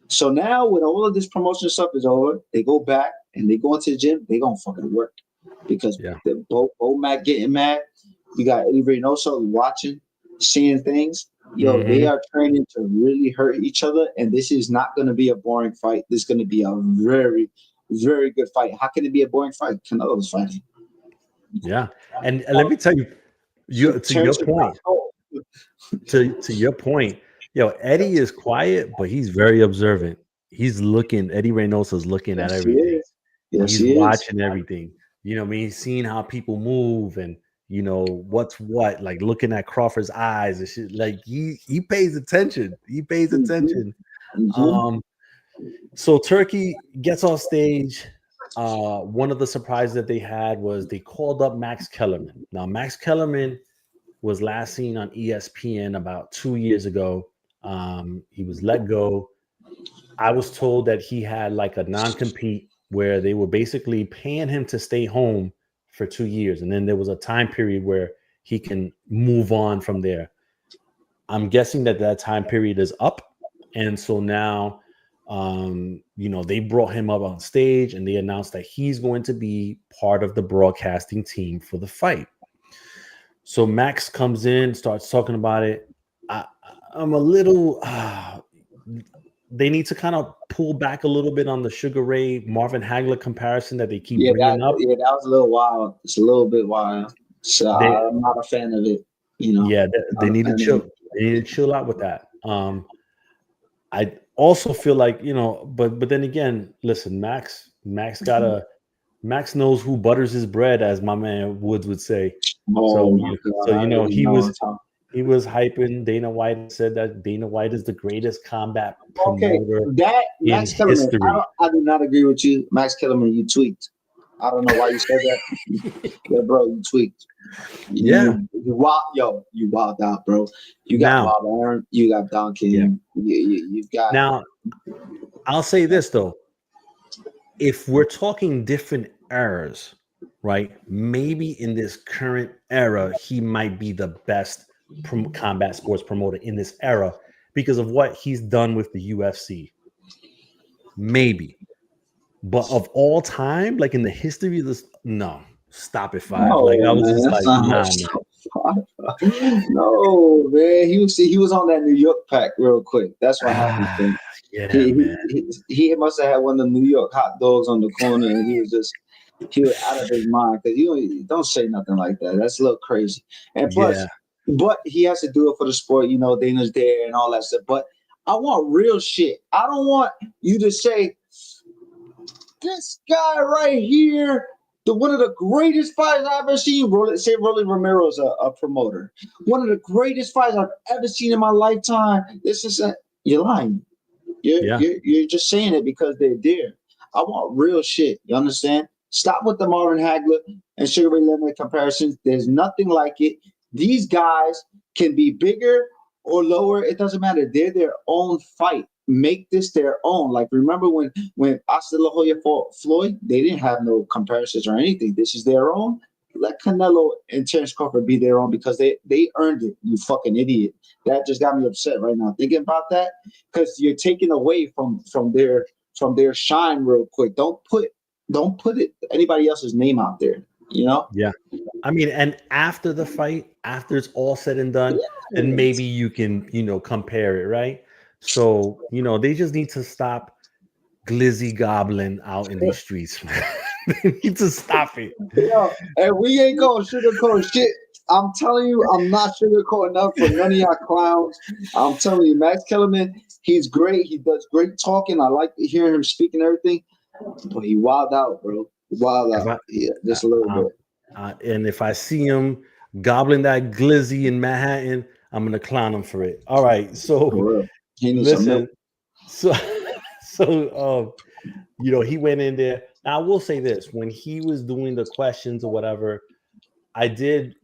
So now when all of this promotion stuff is over, they go back and they go into the gym. They gonna fucking work because both Mac getting mad. You got Eddie Reynoso watching, seeing things. Yo, they are training to really hurt each other, and this is not going to be a boring fight. This is going to be a very, very good fight. How can it be a boring fight? Canelo's fighting. Yeah, and let me tell you, to your point, yo, Eddie is quiet, but he's very observant. He's looking. Eddie Reynoso's looking at everything. He's watching everything. You know what I mean? He's seeing how people move and you know what's what, like looking at Crawford's eyes and shit. Like he pays attention. He pays attention. So Turkey gets off stage. One of the surprises that they had was they called up Max Kellerman. Now Max Kellerman was last seen on ESPN about 2 years ago. He was let go. I was told that he had like a non-compete where they were basically paying him to stay home for 2 years. And then there was a time period where he can move on from there. I'm guessing that time period is up. And so now, you know, they brought him up on stage and they announced that he's going to be part of the broadcasting team for the fight. So Max comes in, starts talking about it. I'm a little, they need to kind of pull back a little bit on the Sugar Ray Marvin Hagler comparison that they keep bringing up. Yeah, that was a little wild. It's a little bit wild. So I'm not a fan of it. You know. Yeah, they need to chill. They need to chill out with that. I also feel like, you know, but then again, listen, Max knows who butters his bread, as my man Woods would say. So you know, he was hyping Dana White and said that Dana White is the greatest combat promoter in history. I do not agree with you. Max Kellerman, you tweaked. I don't know why you said that. Yeah, bro, you tweaked. You wild out, bro. You got Wilder, you got Don King. You've got. Now, I'll say this though. If we're talking different eras, right? Maybe in this current era, he might be the best combat sports promoter in this era because of what he's done with the UFC. Maybe. But of all time, like in the history of this, no. Stop it, Five. No, like I was man, just like, no, man. He was on that New York pack real quick. That's what happened. He must have had one of the New York hot dogs on the corner, and he was out of his mind because you don't say nothing like that. That's a little crazy. And plus, but he has to do it for the sport. You know, Dana's there and all that stuff. But I want real shit. I don't want you to say this guy right here one of the greatest fights I've ever seen. Say Rolly Romero's a promoter. One of the greatest fights I've ever seen in my lifetime. You're lying. You're just saying it because they're there. I want real shit. You understand? Stop with the Marvin Hagler and Sugar Ray Leonard comparisons. There's nothing like it. These guys can be bigger or lower. It doesn't matter. They're their own fight. Make this their own. Like, remember when Oscar De La Hoya fought Floyd? They didn't have no comparisons or anything. This is their own. Let Canelo and Terence Crawford be their own because they earned it, you fucking idiot. That just got me upset right now thinking about that because you're taking away from their shine real quick. Don't put anybody else's name out there, you know? Yeah. I mean, and after the fight, after it's all said and done, then maybe you can, compare it, right? So, they just need to stop glizzy gobbling out in these streets, man. They need to stop it. And we ain't going sugarcoat shit. I'm telling you, I'm not sugarcoating enough for none of y'all clowns. I'm telling you, Max Kellerman, he's great. He does great talking. I like to hear him speak and everything. But he wild out, bro. Wild out. Just a little bit. And if I see him gobbling that glizzy in Manhattan, I'm gonna clown him for it. All right. So listen. So he went in there. Now I will say this: when he was doing the questions or whatever, I did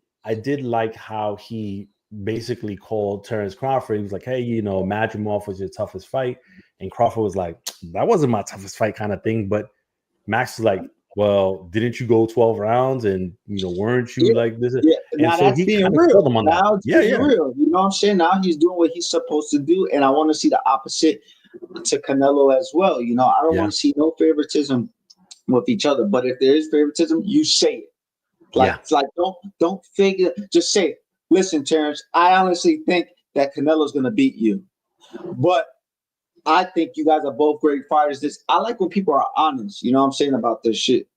like how he basically called Terence Crawford. He was like, "Hey, Madrimov was your toughest fight," and Crawford was like, "That wasn't my toughest fight," kind of thing. But Max was like, "Well, didn't you go 12 rounds? And weren't you like this?" Yeah, and now so that's he being real. Called him on now that. It's being real. You know what I'm saying? Now he's doing what he's supposed to do, and I want to see the opposite to Canelo as well. I don't want to see no favoritism with each other. But if there is favoritism, you say it. It's like don't figure. Just say, "Listen, Terrence, I honestly think that Canelo's going to beat you, but I think you guys are both great fighters." I like when people are honest. You know what I'm saying about this shit.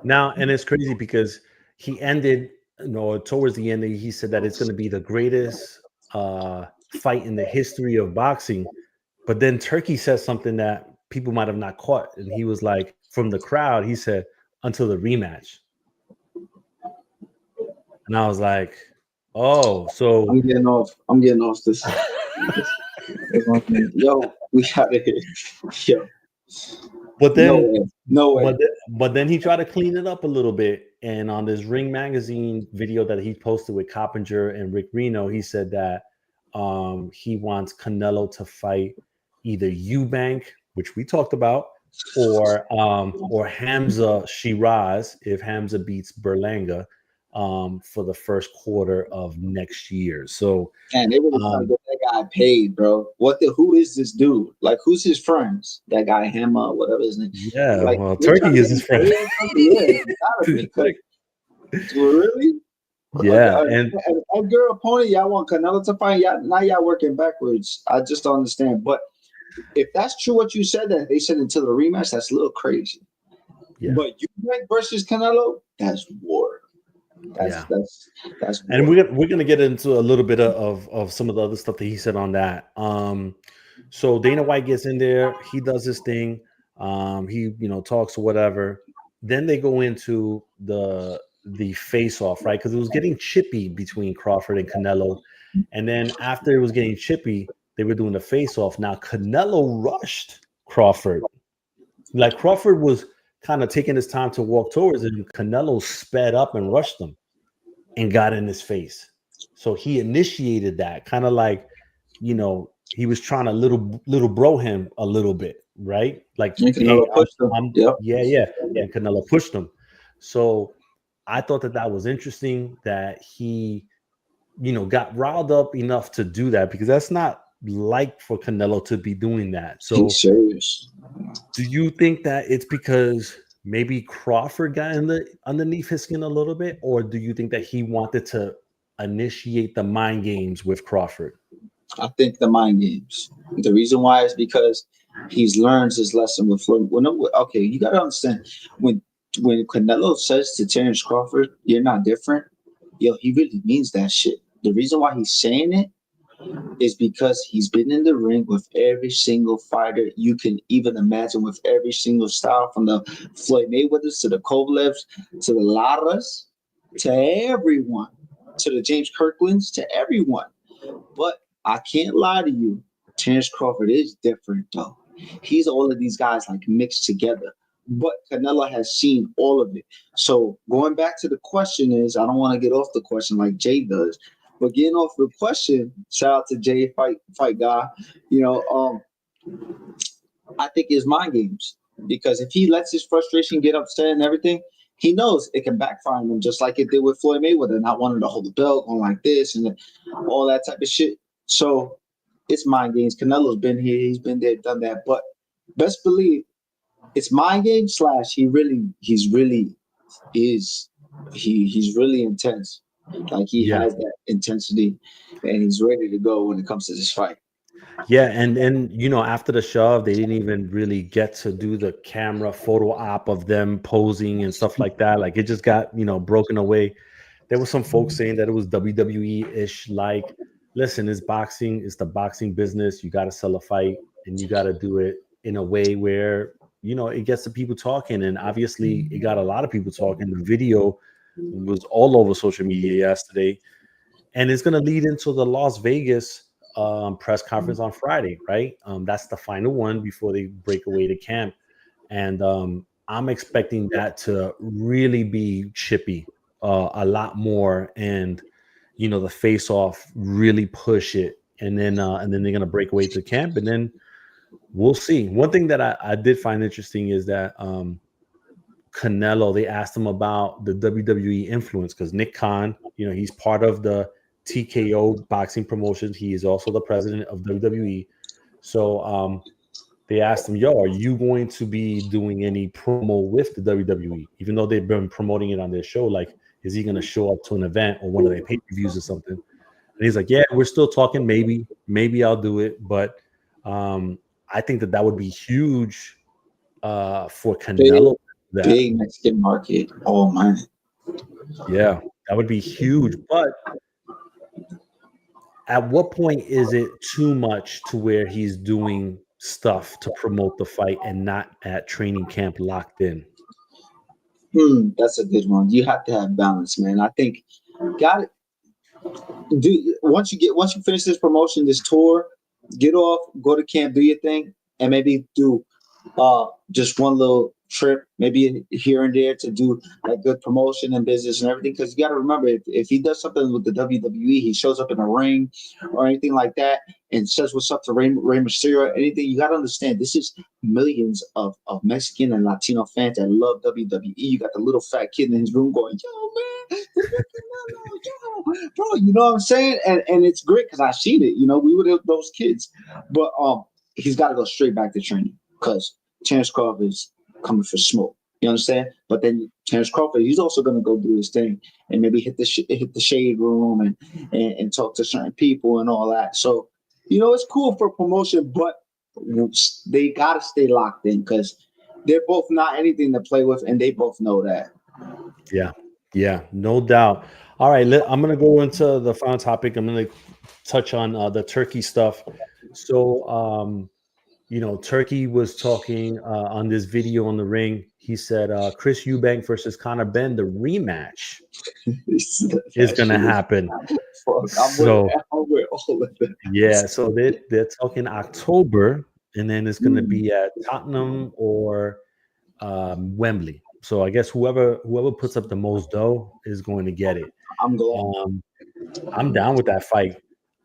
Now, and it's crazy because he ended, towards the end, he said that it's going to be the greatest fight in the history of boxing. But then Turkey said something that people might have not caught, and he was like, from the crowd, he said, "Until the rematch." And I was like, "Oh, so I'm getting off this. Yo, we got it. Yo." But then, no way. But then he tried to clean it up a little bit. And on this Ring Magazine video that he posted with Coppinger and Rick Reno, he said that he wants Canelo to fight either Eubank, which we talked about, or Hamza Shiraz if Hamza beats Berlanga for the first quarter of next year. So, and they really trying to get that guy paid, bro. Who is this dude? Like, who's his friends? That guy Hammer, whatever his name. Yeah, well, Turkey is his friend. Really? Yeah, and your opponent, y'all want Canelo to fight. Now y'all working backwards. I just don't understand. But if that's true, what you said, that they said until the rematch, that's a little crazy. Yeah. But Eubank versus Canelo, that's war. That's and we're gonna get into a little bit of some of the other stuff that he said on that. So Dana White gets in there, he does his thing, he talks or whatever. Then they go into the face off, right? Because it was getting chippy between Crawford and Canelo, and then after it was getting chippy, they were doing the face off. Now Canelo rushed Crawford, like Crawford was kind of taking his time to walk towards him. Canelo sped up and rushed him and got in his face. So he initiated that, kind of like, he was trying to little bro him a little bit, right? Like, Canelo pushed him. And Canelo pushed him. So I thought that was interesting that he, got riled up enough to do that, because that's not like for Canelo to be doing that. So he's serious. Do you think that it's because maybe Crawford got underneath his skin a little bit, or do you think that he wanted to initiate the mind games with Crawford? I think the mind games. The reason why is because he's learned his lesson with Floyd. Okay, you got to understand, when Canelo says to Terence Crawford, "You're not different," he really means that shit. The reason why he's saying it is because he's been in the ring with every single fighter you can even imagine, with every single style, from the Floyd Mayweathers to the Kovalevs to the Laras to everyone, to the James Kirklands, to everyone. But I can't lie to you, Terence Crawford is different though. He's all of these guys like mixed together. But Canelo has seen all of it. So going back to the question is, I don't want to get off the question like Jay does, but getting off the question, shout out to Jay, fight guy. You know, I think it's mind games, because if he lets his frustration get upset and everything, he knows it can backfire on him, just like it did with Floyd Mayweather, not wanting to hold the belt, going like this and all that type of shit. So it's mind games. Canelo's been here, he's been there, done that. But best believe it's mind game slash he's really he's really intense. Like he has that intensity, and he's ready to go when it comes to this fight. Yeah, and you know, after the shove, they didn't even really get to do the camera photo op of them posing and stuff like that. Like it just got, you know, broken away. There was some folks saying that it was WWE-ish. Like, listen, it's boxing, it's the boxing business. You got to sell a fight, and you got to do it in a way where, you know, it gets the people talking. And obviously, it got a lot of people talking. The video was all over social media yesterday, and it's going to lead into the Las Vegas press conference on Friday, right? That's the final one before they break away to camp, and I'm expecting that to really be chippy, a lot more, and you know, the face off really push it, and then they're gonna break away to camp, and then we'll see. One thing that I did find interesting is that Canelo, they asked him about the WWE influence, because Nick Khan, you know, he's part of the TKO boxing promotions. He is also the president of WWE. So they asked him, yo, are you going to be doing any promo with the WWE? Even though they've been promoting it on their show, like, is he going to show up to an event or one of their pay-per-views or something? And he's like, yeah, we're still talking. Maybe I'll do it. But I think that would be huge for Big, Canelo. big Mexican market. Oh man. Yeah, that would be huge. But at what point is it too much to where he's doing stuff to promote the fight and not at training camp locked in? That's a good one. You have to have balance, man. I think got it. Once you finish this promotion, this tour, get off, go to camp, do your thing, and maybe do just one little trip, maybe here and there, to do like good promotion and business and everything. Because you got to remember, if he does something with the WWE, he shows up in a ring or anything like that and says what's up to Rey Mysterio, anything, you got to understand this is millions of Mexican and Latino fans that love WWE. You got the little fat kid in his room going, yo, man, yo, bro, you know what I'm saying? And it's great because I've seen it. You know, we were those kids. But he's got to go straight back to training, because Terence Crawford is coming for smoke. You understand? But then Terence Crawford, he's also going to go do his thing and maybe hit the shade room and talk to certain people and all that. So, you know, it's cool for promotion, but they got to stay locked in, because they're both not anything to play with, and they both know that. Yeah, no doubt. All right, I'm going to go into the final topic. I'm going to touch on the Turkey stuff. So, you know, Turkey was talking on this video on the ring. He said Chris Eubank versus Conor Benn, the rematch, is going to happen. So, yeah, so they're talking October, and then it's going to be at Tottenham or Wembley. So I guess whoever puts up the most dough is going to get it. I'm down with that fight.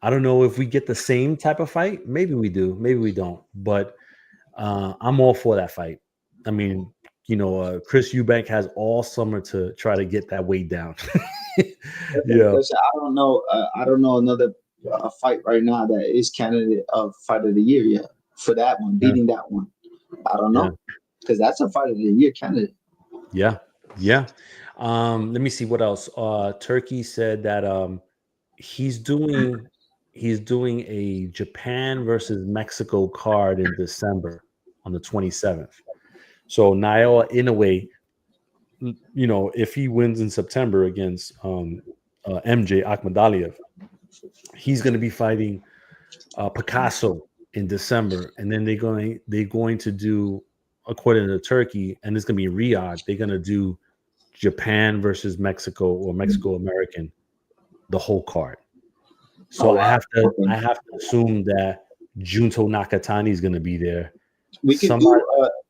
I don't know if we get the same type of fight. Maybe we do. Maybe we don't. But I'm all for that fight. I mean, you know, Chris Eubank has all summer to try to get that weight down. Yeah. I don't know. I don't know another fight right now that is candidate of fight of the year yet for that one, beating that one. I don't know, because that's a fight of the year candidate. Yeah. Let me see what else. Turkey said that he's doing a Japan versus Mexico card in December on the 27th. So Naoya Inoue, you know, if he wins in September against MJ Akhmadaliev, He's going to be fighting Picasso in December, and then they're going to do, according to Turkey, and it's going to be Riyadh. They're going to do Japan versus Mexico or Mexico American, the whole card. So I have to assume that Junto Nakatani is going to be there. We can do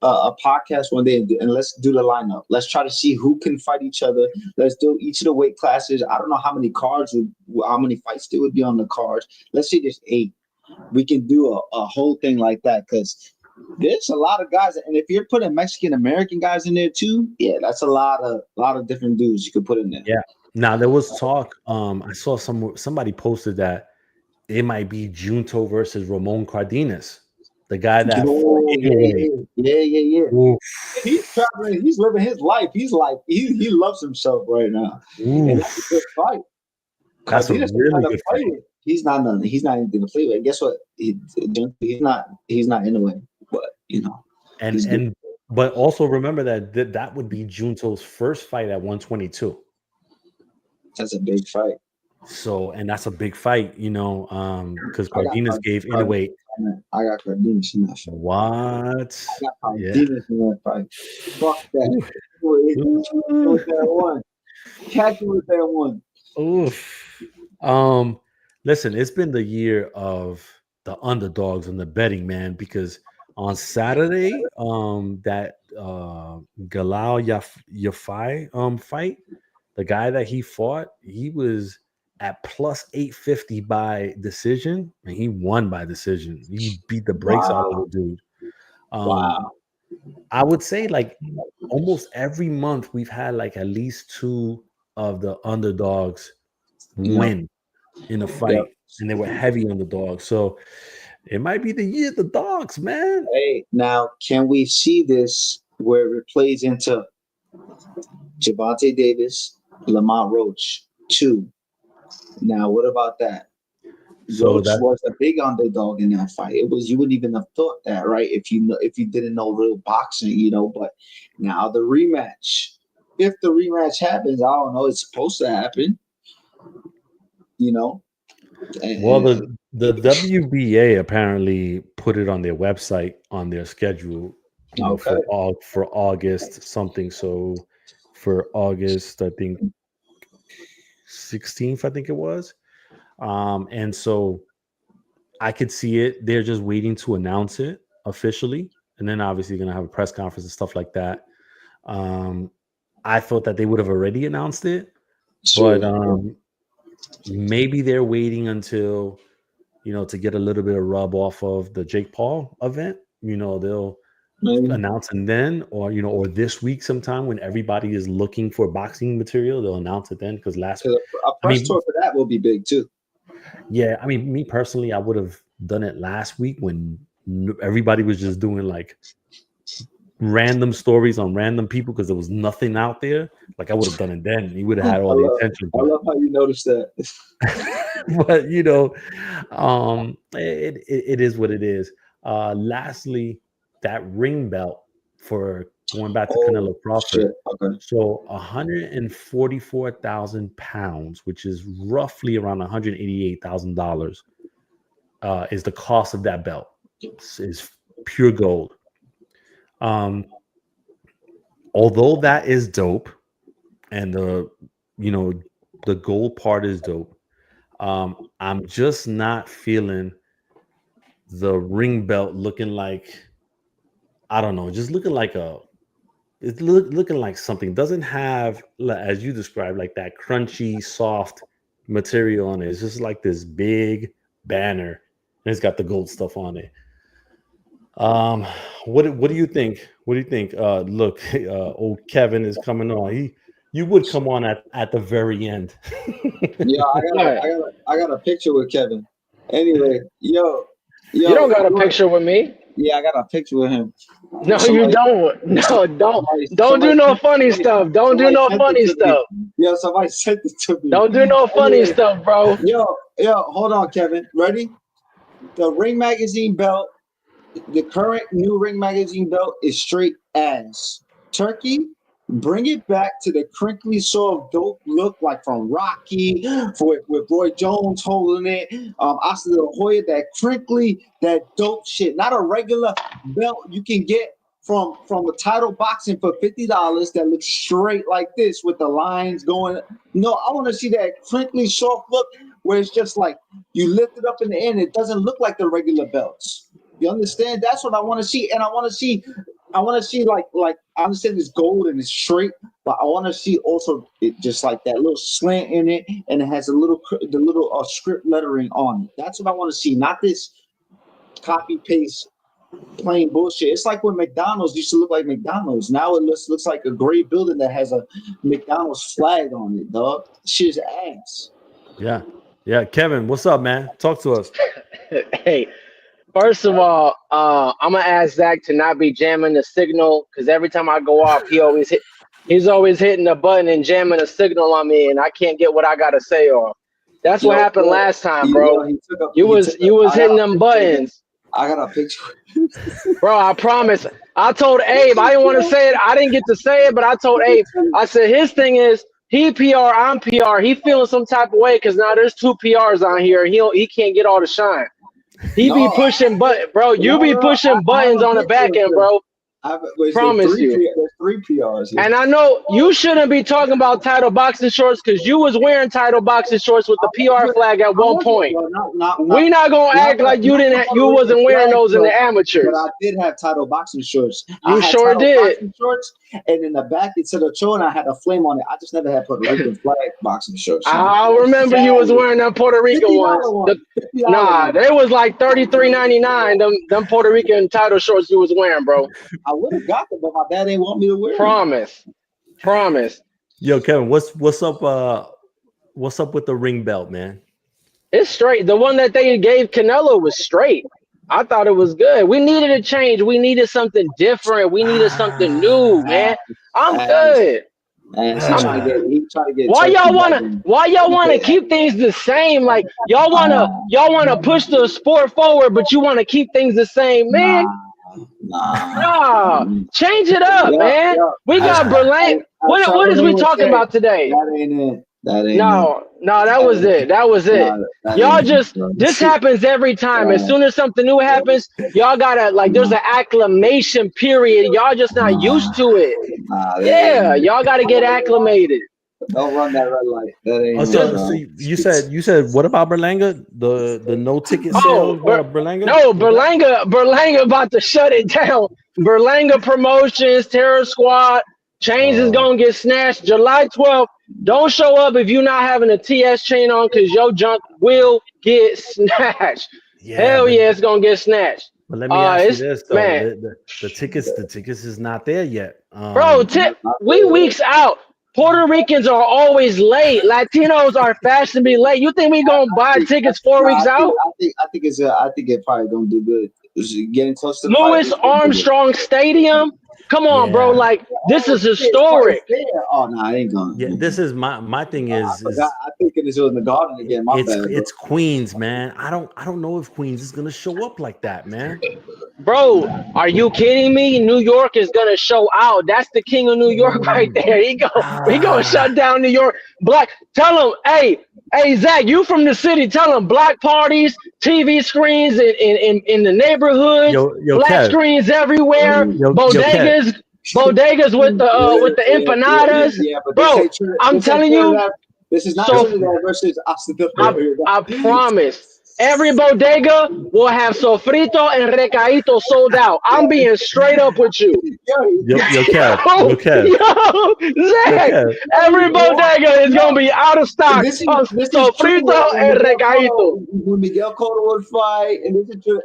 a podcast one day and let's do the lineup. Let's try to see who can fight each other. Let's do each of the weight classes. I don't know how many how many fights there would be on the cards. Let's say there's 8. We can do a whole thing like that because there's a lot of guys. And if you're putting Mexican American guys in there too, yeah, that's a lot of different dudes you could put in there. Yeah. Now there was talk. I saw somebody posted that it might be Junto versus Ramon Cardenas. The guy that yeah. He's traveling. He's living his life. He's like he loves himself right now. And that's a good fight. That's a really good fight. He's not anything to play with. Guess what? He's not in the way. But but also remember that would be Junto's first fight at 122. That's a big fight. So, and that's a big fight, because Cardenas gave in a way. I got Cardenas in that fight. What? I got Cardenas in that fight. Fuck that. With that one. Catch him with that one. Oof. Listen, it's been the year of the underdogs and the betting, man, because on Saturday, that Galal Yafai fight, the guy that he fought, he was at plus 850 by decision, and he won by decision. He beat the brakes out of the dude. Wow. I would say like almost every month we've had like at least 2 of the underdogs win in a fight, and they were heavy underdogs. So it might be the year of the dogs, man. Hey, now can we see this where it plays into Gervonta Davis, Lamont Roach 2? Now, what about that? So Roach was a big underdog in that fight. It was, you wouldn't even have thought that, right? If you didn't know real boxing, But now the rematch. If the rematch happens, I don't know. It's supposed to happen, Well, the WBA apparently put it on their website on their schedule, for August something. So for August, I think 16th, I think it was. And so I could see it. They're just waiting to announce it officially. And then obviously going to have a press conference and stuff like that. I thought that they would have already announced it, but maybe they're waiting until, to get a little bit of rub off of the Jake Paul event. They'll announce and then, or this week sometime when everybody is looking for boxing material, they'll announce it then. Because a press tour for that will be big too. Yeah, I mean, me personally, I would have done it last week when everybody was just doing like random stories on random people because there was nothing out there. Like I would have done it then. You would have had all the attention. I love how you noticed that. But it is what it is. Lastly, that ring belt for going back to Canelo-Crawford. Okay. So 144,000 pounds, which is roughly around $188,000, is the cost of that belt. Is pure gold. Although that is dope, and the gold part is dope, I'm just not feeling the ring belt looking like, I don't know, just looking like looking like something. Doesn't have, as you described, like that crunchy, soft material on it. It's just like this big banner, and it's got the gold stuff on it. What do you think? What do you think? Look, old Kevin is coming on. You would come on at the very end. Yeah, I got a picture with Kevin. Anyway, yo, you don't got a picture with me. Yeah, I got a picture with him. No, you don't. No, don't do no funny stuff. Don't do no funny stuff. Yo, somebody sent it to me. Don't do no funny stuff, bro. Yo, hold on, Kevin. Ready? The Ring Magazine belt, the current new Ring Magazine belt is straight ass. Turkey Bring it back to the crinkly, soft, dope look like from Rocky, with Roy Jones holding it. Oscar De La Hoya, that crinkly, that dope shit. Not a regular belt you can get from a title boxing for $50 that looks straight like this with the lines going. No, I want to see that crinkly, soft look where it's just like you lift it up in the air and it doesn't look like the regular belts. You understand? That's what I want to see, and I want to see like I understand it's gold and it's straight, but I want to see also it just like that little slant in it, and it has the little script lettering on it. That's what I want to see, not this copy paste plain bullshit. It's like when McDonald's used to look like McDonald's. Now it looks like a gray building that has a McDonald's flag on it, dog. Shit's ass. Yeah. Kevin, what's up, man? Talk to us. Hey. First of all, I'm gonna ask Zach to not be jamming the signal because every time I go off, he's always hitting the button and jamming the signal on me, and I can't get what I gotta say off. That's what happened last time, bro. You was hitting them buttons. I got a picture, bro. I promise. I told Abe I didn't want to say it. I didn't get to say it, but I told Abe. I said his thing is he PR, I'm PR. He feeling some type of way because now there's 2 PRs on here. He can't get all the shine. He be pushing buttons, bro. You be pushing buttons on the back end, bro. Promise you. There's 3 PRs here. And I know you shouldn't be talking about title boxing shorts because you was wearing title boxing shorts with the PR flag at one point. We not gonna act like you wasn't wearing those in the amateurs. But I did have title boxing shorts. You sure did. Shorts, and in the back it said Ochoa, and I had a flame on it. I just never had Puerto Rican flag boxing shorts. I remember you was wearing them Puerto Rican ones. Nah, they was like $33.99. Them Puerto Rican title shorts you was wearing, bro. I would have got them, but my dad didn't want me to wear them. Promise. Yo, Kevin, what's up? What's up with the ring belt, man? It's straight. The one that they gave Canelo was straight. I thought it was good. We needed a change. We needed something different. We needed something new, man. I'm good. Man, he trying to get. Why y'all wanna keep things the same? Like y'all wanna push the sport forward, but you wanna keep things the same, man. Nah. Change it up, man. We got Berlanga. What is we talking about today? That ain't it. No, that was it. That was it. Y'all just this happens every time. As soon as something new happens, y'all gotta there's an acclimation period. Y'all just not used to it. Yeah, y'all gotta get acclimated. Don't run that red light. That ain't so you said what about Berlanga? The no ticket sale Berlanga? No, Berlanga about to shut it down. Berlanga Promotions, Terror Squad, chains is gonna get snatched July 12th. Don't show up if you're not having a TS chain on because your junk will get snatched. Hell yeah, it's gonna get snatched. But let me ask you this though, man. The tickets is not there yet. Bro, we weeks out. Puerto Ricans are always late. Latinos are fashionably late. You think we gonna buy tickets 4 weeks out? I think it probably don't do good. It's getting close to Louis Armstrong Stadium. Come on, bro. Like this is historic. Oh no, I ain't going. Yeah, this is my thing is. I think it is in the Garden again. It's Queens, man. I don't know if Queens is gonna show up like that, man. Bro, are you kidding me? New York is gonna show out. That's the king of New York right there. He gonna shut down New York. Tell him, hey, Zach, you from the city. Tell him black parties, TV screens in the neighborhood, black screens everywhere, bodegas with the empanadas. Bro, I'm telling you, this is not Trinidad versus Occidental. I promise. Every bodega will have sofrito and recaito sold out. I'm being straight up with you. Yo, Kev. Yo, Zach, every bodega is going to be out of stock on sofrito and recaito. When Miguel Cotto would fight, and this is true.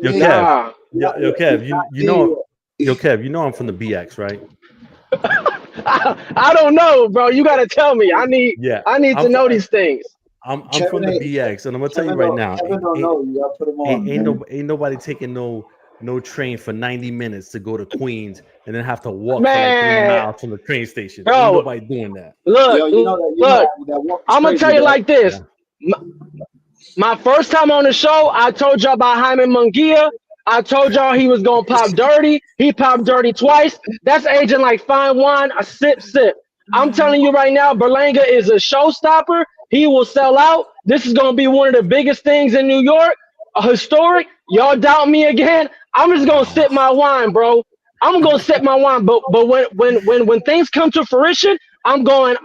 Yo, Kev, you know I'm from the BX, right? I don't know, bro. You got to tell me. I need to know these things. I'm from the BX, and I'm gonna tell you right now. Ain't nobody taking no train for 90 minutes to go to Queens and then have to walk for like 3 miles from the train station. Bro, ain't nobody doing that. Look, I'm gonna tell you like this. My first time on the show, I told you about Jaime Munguia. I told y'all he was gonna pop dirty. He popped dirty twice. That's aging like fine wine. A sip, sip. I'm telling you right now, Berlanga is a showstopper. He will sell out. This is gonna be one of the biggest things in New York. A historic. Y'all doubt me again? I'm just gonna sip my wine, bro. I'm gonna sip my wine. But when things come to fruition, I'm going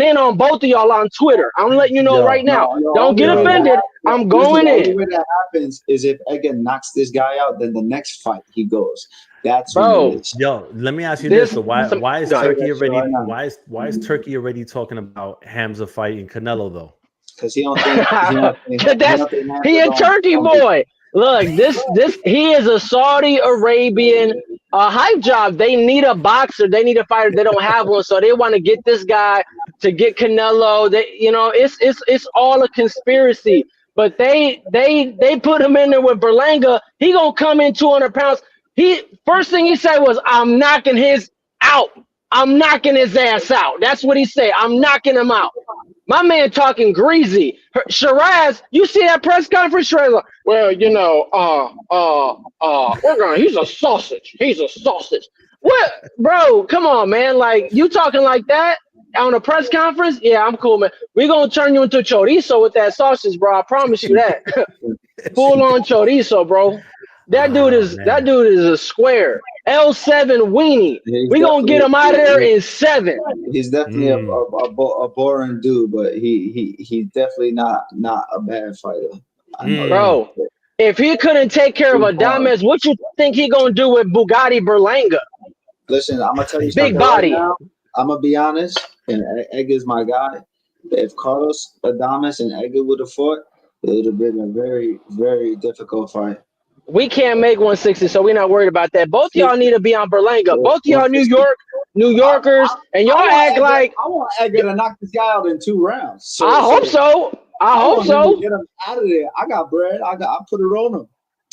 in on both of y'all on Twitter. I'm letting you know right now. Don't get offended. I'm going The only in. way that happens is if Edgar knocks this guy out, then the next fight he goes. That's Bro. when it is. Yo, let me ask you this. So why is Go ahead. Turkey already Right why is Turkey already talking about Hamza fighting Canelo though? Because he don't think He a Turkey boy. Look, he is a Saudi Arabian hype job. They need a boxer. They need a fighter. They don't have one, so they want to get this guy to get Canelo. It's all a conspiracy. But they put him in there with Berlanga. He gonna come in 200 pounds. First thing he said was, "I'm knocking his out. I'm knocking his ass out." That's what he said. I'm knocking him out. My man talking greasy. Shiraz, you see that press conference? Shiraz, like, well, he's a sausage. He's a sausage. What, bro? Come on, man. Like, you talking like that on a press conference? Yeah, I'm cool, man. We gonna turn you into chorizo with that sausage, bro. I promise you that. Full on chorizo, bro. That dude is a square. L7 weenie. We gonna get him out of there in 7. He's definitely a boring dude, but he's definitely not a bad fighter. I know Bro, if he couldn't take care of Adames, what you think he gonna do with Bugatti Berlanga? Listen, I'm gonna tell you Big something body. right now. I'm gonna be honest, and Edgar's my guy. If Carlos Adames and Edgar would have fought, it would have been a very, very difficult fight. We can't make 160, so we're not worried about that. Both y'all need to be on Berlanga. Both y'all New Yorkers, and y'all act like I want Edgar to knock this guy out in 2 rounds. I hope so. I hope so. Get him out of there. I got bread. I put it on him.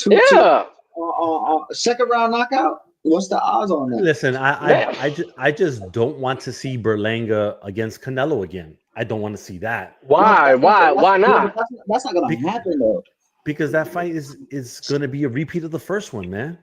Yeah. Second round knockout. What's the odds on that? Listen, I just don't want to see Berlanga against Canelo again. I don't want to see that. Why? Why not? That's not gonna happen though. Because that fight is going to be a repeat of the first one, man.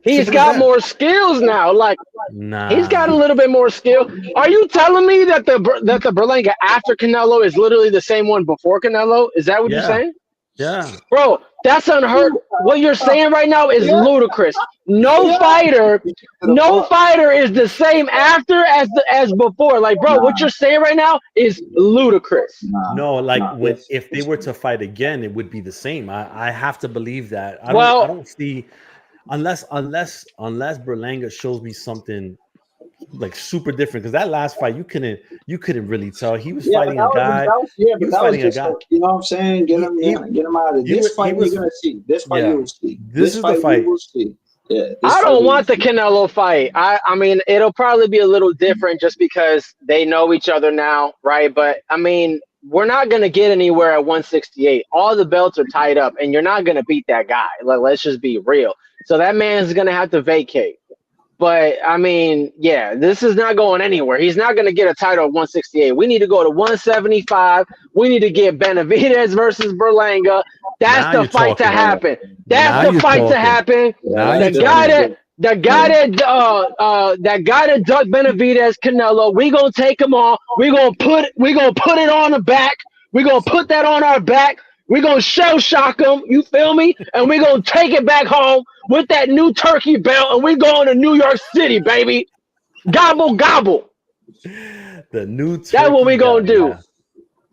He's got more skills now. Like, nah. He's got a little bit more skill. Are you telling me that the Berlanga after Canelo is literally the same one before Canelo? Is that what you're saying? Yeah. Bro, that's unheard. What you're saying right now is ludicrous. No fighter is the same after as before. Like, bro, what you're saying right now is ludicrous. If they were to fight again, it would be the same. I have to believe that. I don't see unless Berlanga shows me something like super different, because that last fight you couldn't really tell. He was fighting a guy. You know what I'm saying? Get him out of this fight. You're gonna see. This fight you will see. This is the fight. You will see. Yeah, I don't want the Canelo fight. I mean, it'll probably be a little different just because they know each other now, right? But I mean, we're not gonna get anywhere at 168. All the belts are tied up, and you're not gonna beat that guy. Like, let's just be real. So that man's gonna have to vacate. But, I mean, yeah, this is not going anywhere. He's not going to get a title at 168. We need to go to 175. We need to get Benavidez versus Berlanga. That's the fight to happen. That's the fight to happen. The guy that ducked Benavidez, Canelo, we going to take him on. We going to put it on the back. We going to put that on our back. We're going to shell shock them, you feel me? And we're going to take it back home with that new turkey belt, and we're going to New York City, baby. Gobble, gobble. The new turkey That's what we're going to do.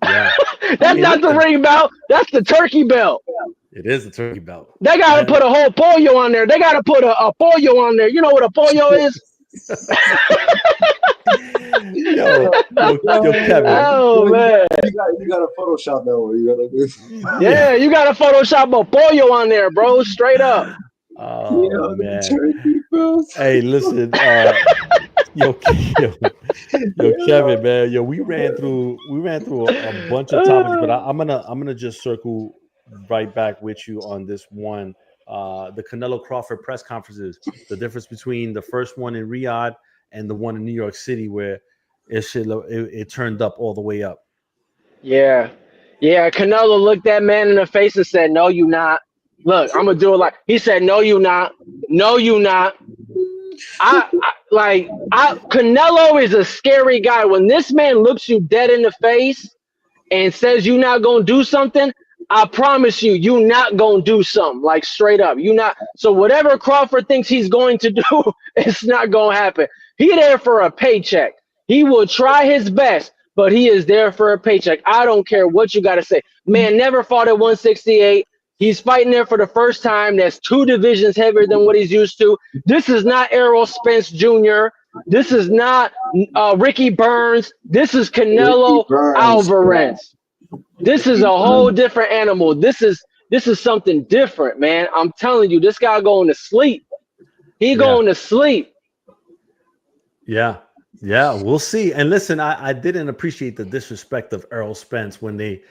Yeah. That's not the ring belt. That's the turkey belt. It is the turkey belt. They got to put a whole pollo on there. They got to put a pollo on there. You know what a pollo is? yo, Kevin. Oh, man. You got to Photoshop that one. Yeah, you got to Photoshop a pollo on there, bro. Straight up. Oh, man. Hey, listen. Yo, Kevin, man. Yo, we ran through a bunch of topics, but I'm gonna just circle right back with you on this one. The Canelo-Crawford press conferences, the difference between the first one in Riyadh and the one in New York City, where it turned up all the way up. Yeah. Canelo looked that man in the face and said, "No, you not. Look, I'm gonna do it like he said. No, you not. No, you not. Canelo is a scary guy. When this man looks you dead in the face and says you're not gonna do something, I promise you, you're not gonna do something. Like straight up, you not. So whatever Crawford thinks he's going to do, it's not gonna happen. He there for a paycheck. He will try his best, but he is there for a paycheck. I don't care what you gotta say. Man never fought at 168. He's fighting there for the first time. That's 2 divisions heavier than what he's used to. This is not Errol Spence Jr. This is not Ricky Burns. This is Canelo Alvarez. This is a whole different animal. This is something different, man. I'm telling you, this guy going to sleep. He going to sleep. Yeah. Yeah, we'll see. And listen, I didn't appreciate the disrespect of Errol Spence when they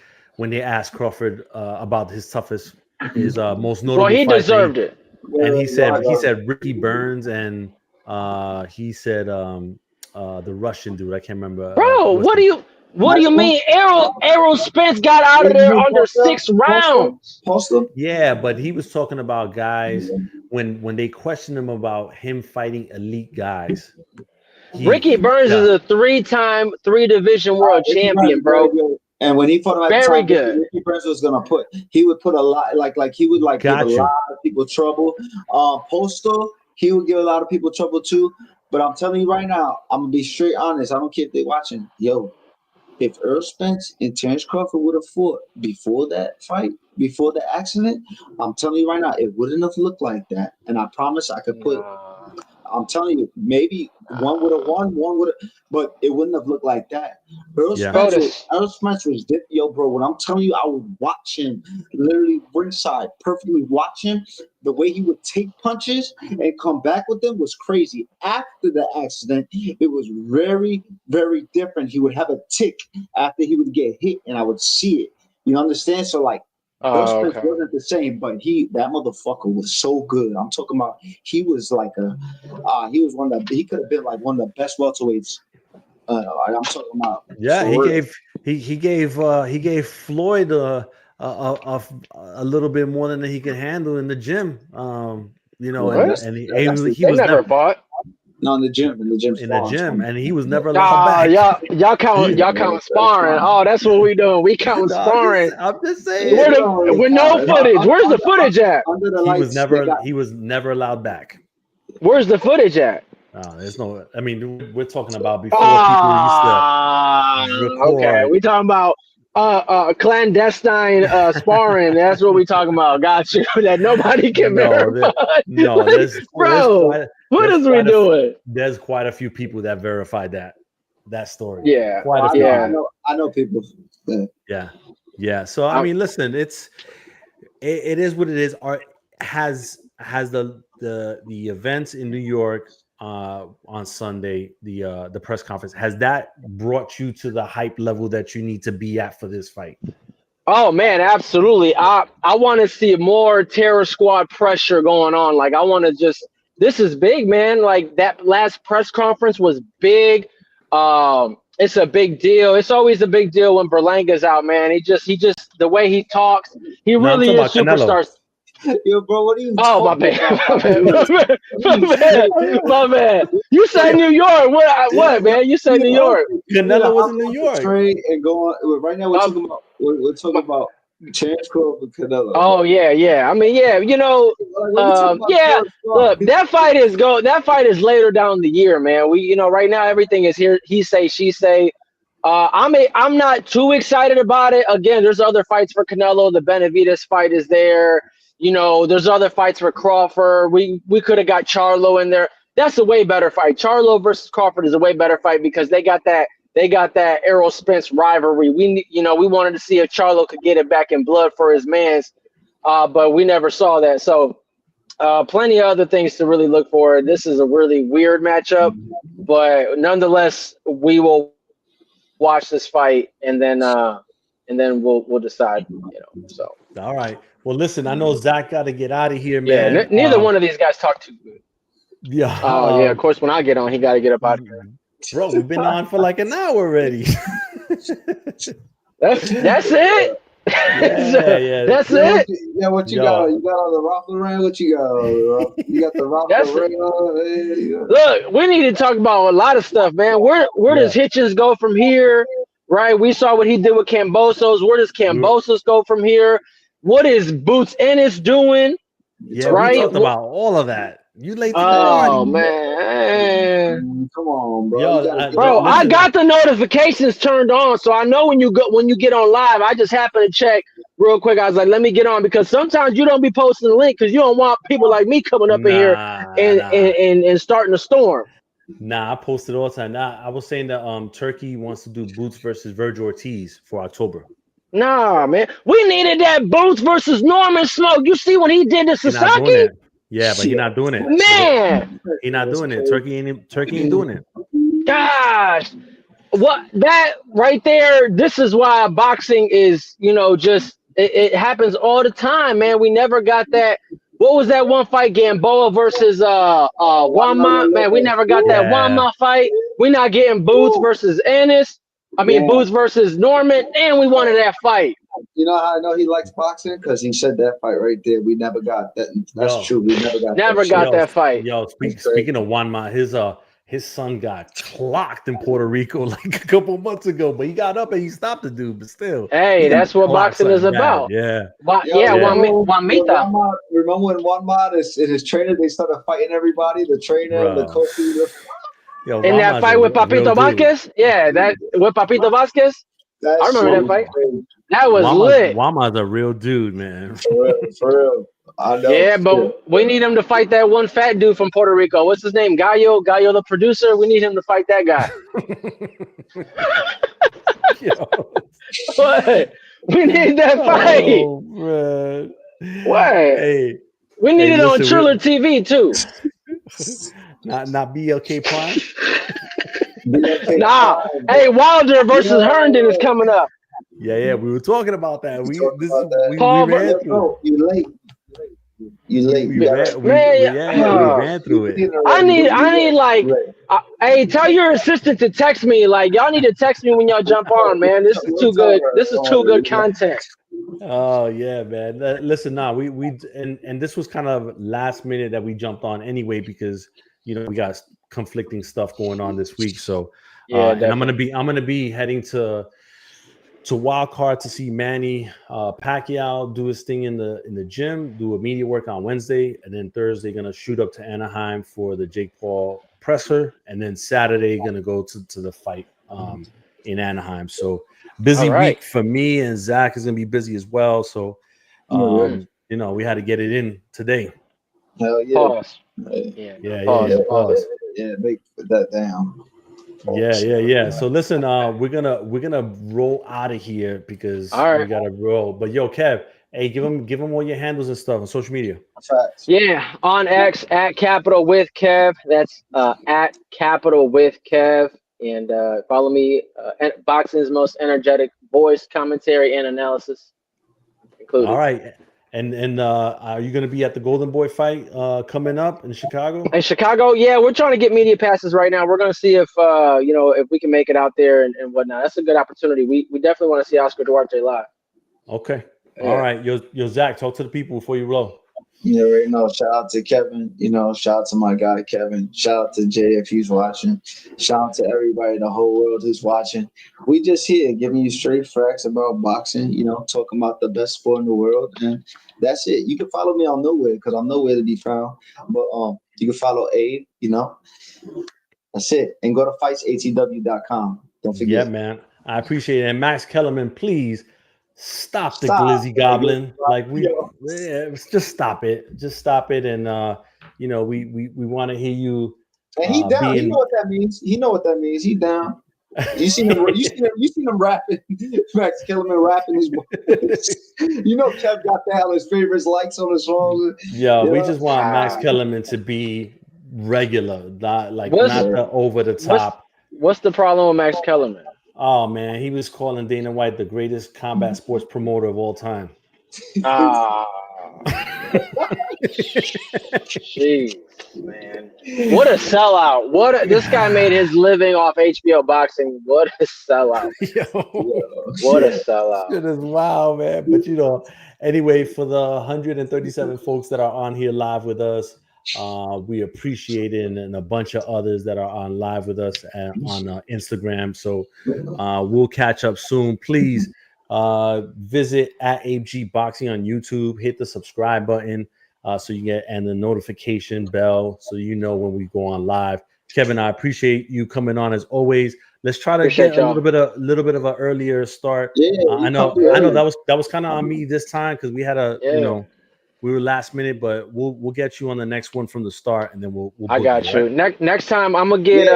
asked Crawford about his most notable. Well, he deserved it. And he said Ricky Burns, and he said the Russian dude. I can't remember. Bro, what do you mean? Errol Spence got out of there under 6 rounds. Yeah, but he was talking about guys when they questioned him about him fighting elite guys. Ricky Burns is a 3-time 3-division world champion, bro. And when he fought him at the time, Ricky Burns was gonna he would put a lot like he would give a lot of people trouble. Postal, he would give a lot of people trouble too. But I'm telling you right now, I'm gonna be straight honest. I don't care if they're watching. Yo, if Errol Spence and Terence Crawford would have fought before that fight, before the accident, I'm telling you right now, it wouldn't have looked like that. And I promise I could put. I'm telling you, maybe one would have won, one would have, but it wouldn't have looked like that. Errol Spence was yo, bro. When I'm telling you, I would watch him literally ringside, perfectly watch him. The way he would take punches and come back with them was crazy. After the accident, it was very, very different. He would have a tick after he would get hit, and I would see it. You understand? So like. Spence wasn't the same, but that motherfucker was so good. I'm talking about he was like he was he could have been like one of the best welterweights. I'm talking about. Yeah, he gave Floyd a little bit more than he could handle in the gym. You know, and he was never fought. No, in the gym, and he was never allowed back. Y'all count sparring. Oh, that's what we doing. We count sparring. I'm just saying. With no footage. Where's the footage at? He was never allowed back. Where's the footage at? There's no. I mean, we're talking about before people used to record. Okay, we talking about clandestine sparring. That's what we talking about. Got you. That nobody can verify. What is we doing? There's quite a few people that verified that story. Yeah, I know people. Yeah. So I mean, listen, it is what it is. Has the events in New York on Sunday, the press conference, has that brought you to the hype level that you need to be at for this fight? Oh man, absolutely. I want to see more Terror Squad pressure going on. Like I want to just. This is big, man. Like that last press conference was big. It's a big deal. It's always a big deal when Berlanga's out, man. He just the way he talks, he really is superstar. Yo, bro, what are you? Oh, my bad. You said New York. What, man? You said New York. Canelo was in New York. And go on. Right now, we're talking about Terence Crawford, Canelo. Oh yeah. I mean, yeah, you know, yeah. Look, that fight is later down the year, man. Right now everything is here. He say, she say. I'm not too excited about it. Again, there's other fights for Canelo. The Benavidez fight is there. There's other fights for Crawford. We could have got Charlo in there. That's a way better fight. Charlo versus Crawford is a way better fight because they got that Errol Spence rivalry. We wanted to see if Charlo could get it back in blood for his mans, but we never saw that. So plenty of other things to really look for. This is a really weird matchup, but nonetheless, we will watch this fight and then we'll decide. So all right. Well, listen, I know Zach got to get out of here, man. Yeah, neither one of these guys talk too good. Yeah. Oh yeah. Of course, when I get on, he got to get up out of here. Bro, we've been on for like an hour already. That's it. Yeah. That's Yeah, it. what you got? You got on the ruffle ring? What you got? You got the ruffle ring on? Yeah. Look, we need to talk about a lot of stuff, man. Where does Hitchens go from here? Right? We saw what he did with Cambosos. Where does Cambosos go from here? What is Boots Ennis doing? Yeah, right? we talked about all of that. You late to the Oh party. man. Come on, bro. Bro, I got the notifications turned on, so I know when you get on live. I just happened to check real quick. I was like, let me get on, because sometimes you don't be posting the link because you don't want people like me coming up in here and starting a storm. Nah, I posted all the time. Nah, I was saying that Turkey wants to do Boots versus Virgil Ortiz for October. Nah, man. We needed that Boots versus Norman smoke. You see what he did to Sasaki? Yeah, but he's not doing it. Man. He's not doing it. Turkey ain't doing it. Gosh. What that right there, this is why boxing is, just it happens all the time, man. We never got that. What was that one fight? Gamboa versus Wama? Man, we never got that Wama fight. We not getting Boots versus Ennis. Boots versus Norman, and we wanted that fight. You know how I know he likes boxing? Because he said that fight right there. We never got that. That's true. We never got that fight. Yo, speaking of Juanma, his son got clocked in Puerto Rico like a couple months ago, but he got up and he stopped the dude. But still, hey, that's what boxing is about. Yeah. Juanmita. Remember when Juanma and his trainer, they started fighting everybody, the trainer, the coach. In that fight with Papito Vázquez? Yeah, that with Papito Vázquez? I remember that fight. That was lit. Juanma's a real dude, man. For real. I know. Yeah, but we need him to fight that one fat dude from Puerto Rico. What's his name? Gallo, the producer. We need him to fight that guy. What? We need that fight. Oh, man. What? Hey, we need it on Triller TV too. Not BLK Prime. Nah. Hey, Wilder versus Herndon is coming up. Yeah. We were talking about that. We ran through. You late. We ran through it. I need like, hey, tell your assistant to text me. Like, y'all need to text me when y'all jump on, man. This is too good. This is too good content. Oh yeah, man. Listen, we and this was kind of last minute that we jumped on anyway, because we got conflicting stuff going on this week. So and I'm gonna be heading to Wild Card to see Manny Pacquiao do his thing in the gym, do a media work on Wednesday, and then Thursday gonna shoot up to Anaheim for the Jake Paul presser, and then Saturday gonna go to the fight in Anaheim. So busy week for me, and Zach is gonna be busy as well. So we had to get it in today. Hell yeah. Pause. Pause. Yeah, make that down. Yeah. So listen, we're gonna roll out of here because we gotta roll. But yo, Kev, hey, give them all your handles and stuff on social media. Facts. Yeah, on X at Capital with Kev. That's at Capital with Kev, and follow me. Boxing's most energetic voice, commentary, and analysis included. All right. And are you going to be at the Golden Boy fight coming up in Chicago? In Chicago, yeah, we're trying to get media passes right now. We're going to see if if we can make it out there and whatnot. That's a good opportunity. We definitely want to see Oscar Duarte live. Okay. Yeah. All right. Yo, Zach, talk to the people before you roll. Right now, shout out to Kevin. Shout out to my guy Kevin. Shout out to Jay if he's watching. Shout out to everybody in the whole world who's watching. We just here giving you straight facts about boxing. Talking about the best sport in the world, and that's it. You can follow me on nowhere because I'm nowhere to be found. But you can follow Abe. That's it. And go to fightsatw.com. Don't forget. Yeah, man. I appreciate it. And Max Kellerman, please. Stop the glizzy goblin. Just stop it. Just stop it. And we want to hear you. And he down. He know what that means. He down. You seen him rapping. Max Kellerman rapping his Kev got the hell his favorites likes on his songs. Yeah, we just want Max Kellerman to be regular, not the over the top. What's the problem with Max Kellerman? Oh man, he was calling Dana White the greatest combat sports promoter of all time. Jeez, man. What a sellout! This guy made his living off HBO boxing. What a sellout! What a sellout! Shit is wild, man. But anyway, for the 137 folks that are on here live with us, we appreciate it, and a bunch of others that are on live with us on Instagram. So we'll catch up soon. Please visit at AG Boxing on YouTube. Hit the subscribe button so you get and the notification bell so you know when we go on live. Kevin, I appreciate you coming on as always. Let's try to get a little bit of an earlier start. Yeah, I know that was kind of on me this time because we had we were last minute, but we'll get you on the next one from the start, and then we'll I got you. Right? Next time I'm gonna get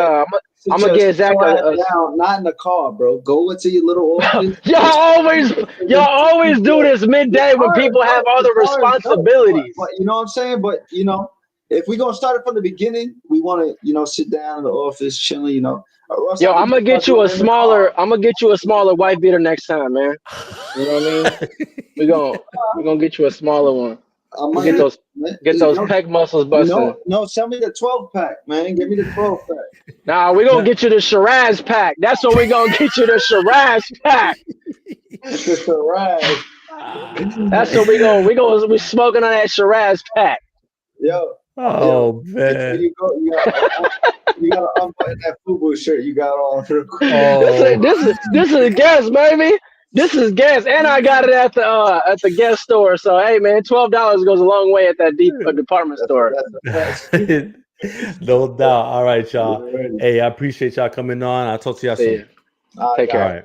I'm gonna get Zach not in the car, bro. Go into your little office. y'all always do this midday when people have other responsibilities. But you know what I'm saying? But if we're gonna start it from the beginning, we want to sit down in the office, chilling. Yo, I'm gonna get you a smaller white beater next time, man. You know what I mean? We're gonna get you a smaller one. Get those pec muscles busting. No, send me the 12-pack, man. Give me the 12-pack. Nah, we're gonna get you the Shiraz pack. That's what we're gonna get you, the Shiraz pack. The Shiraz. That's what we're smoking on that Shiraz pack. Yo. Oh man. You gotta unbutton that FUBU shirt you got on. This is gas, baby. This is gas, and I got it at the guest store. So hey, man, $12 goes a long way at that department store. No doubt. All right, y'all. Hey, I appreciate y'all coming on. I'll talk to y'all soon. Take care.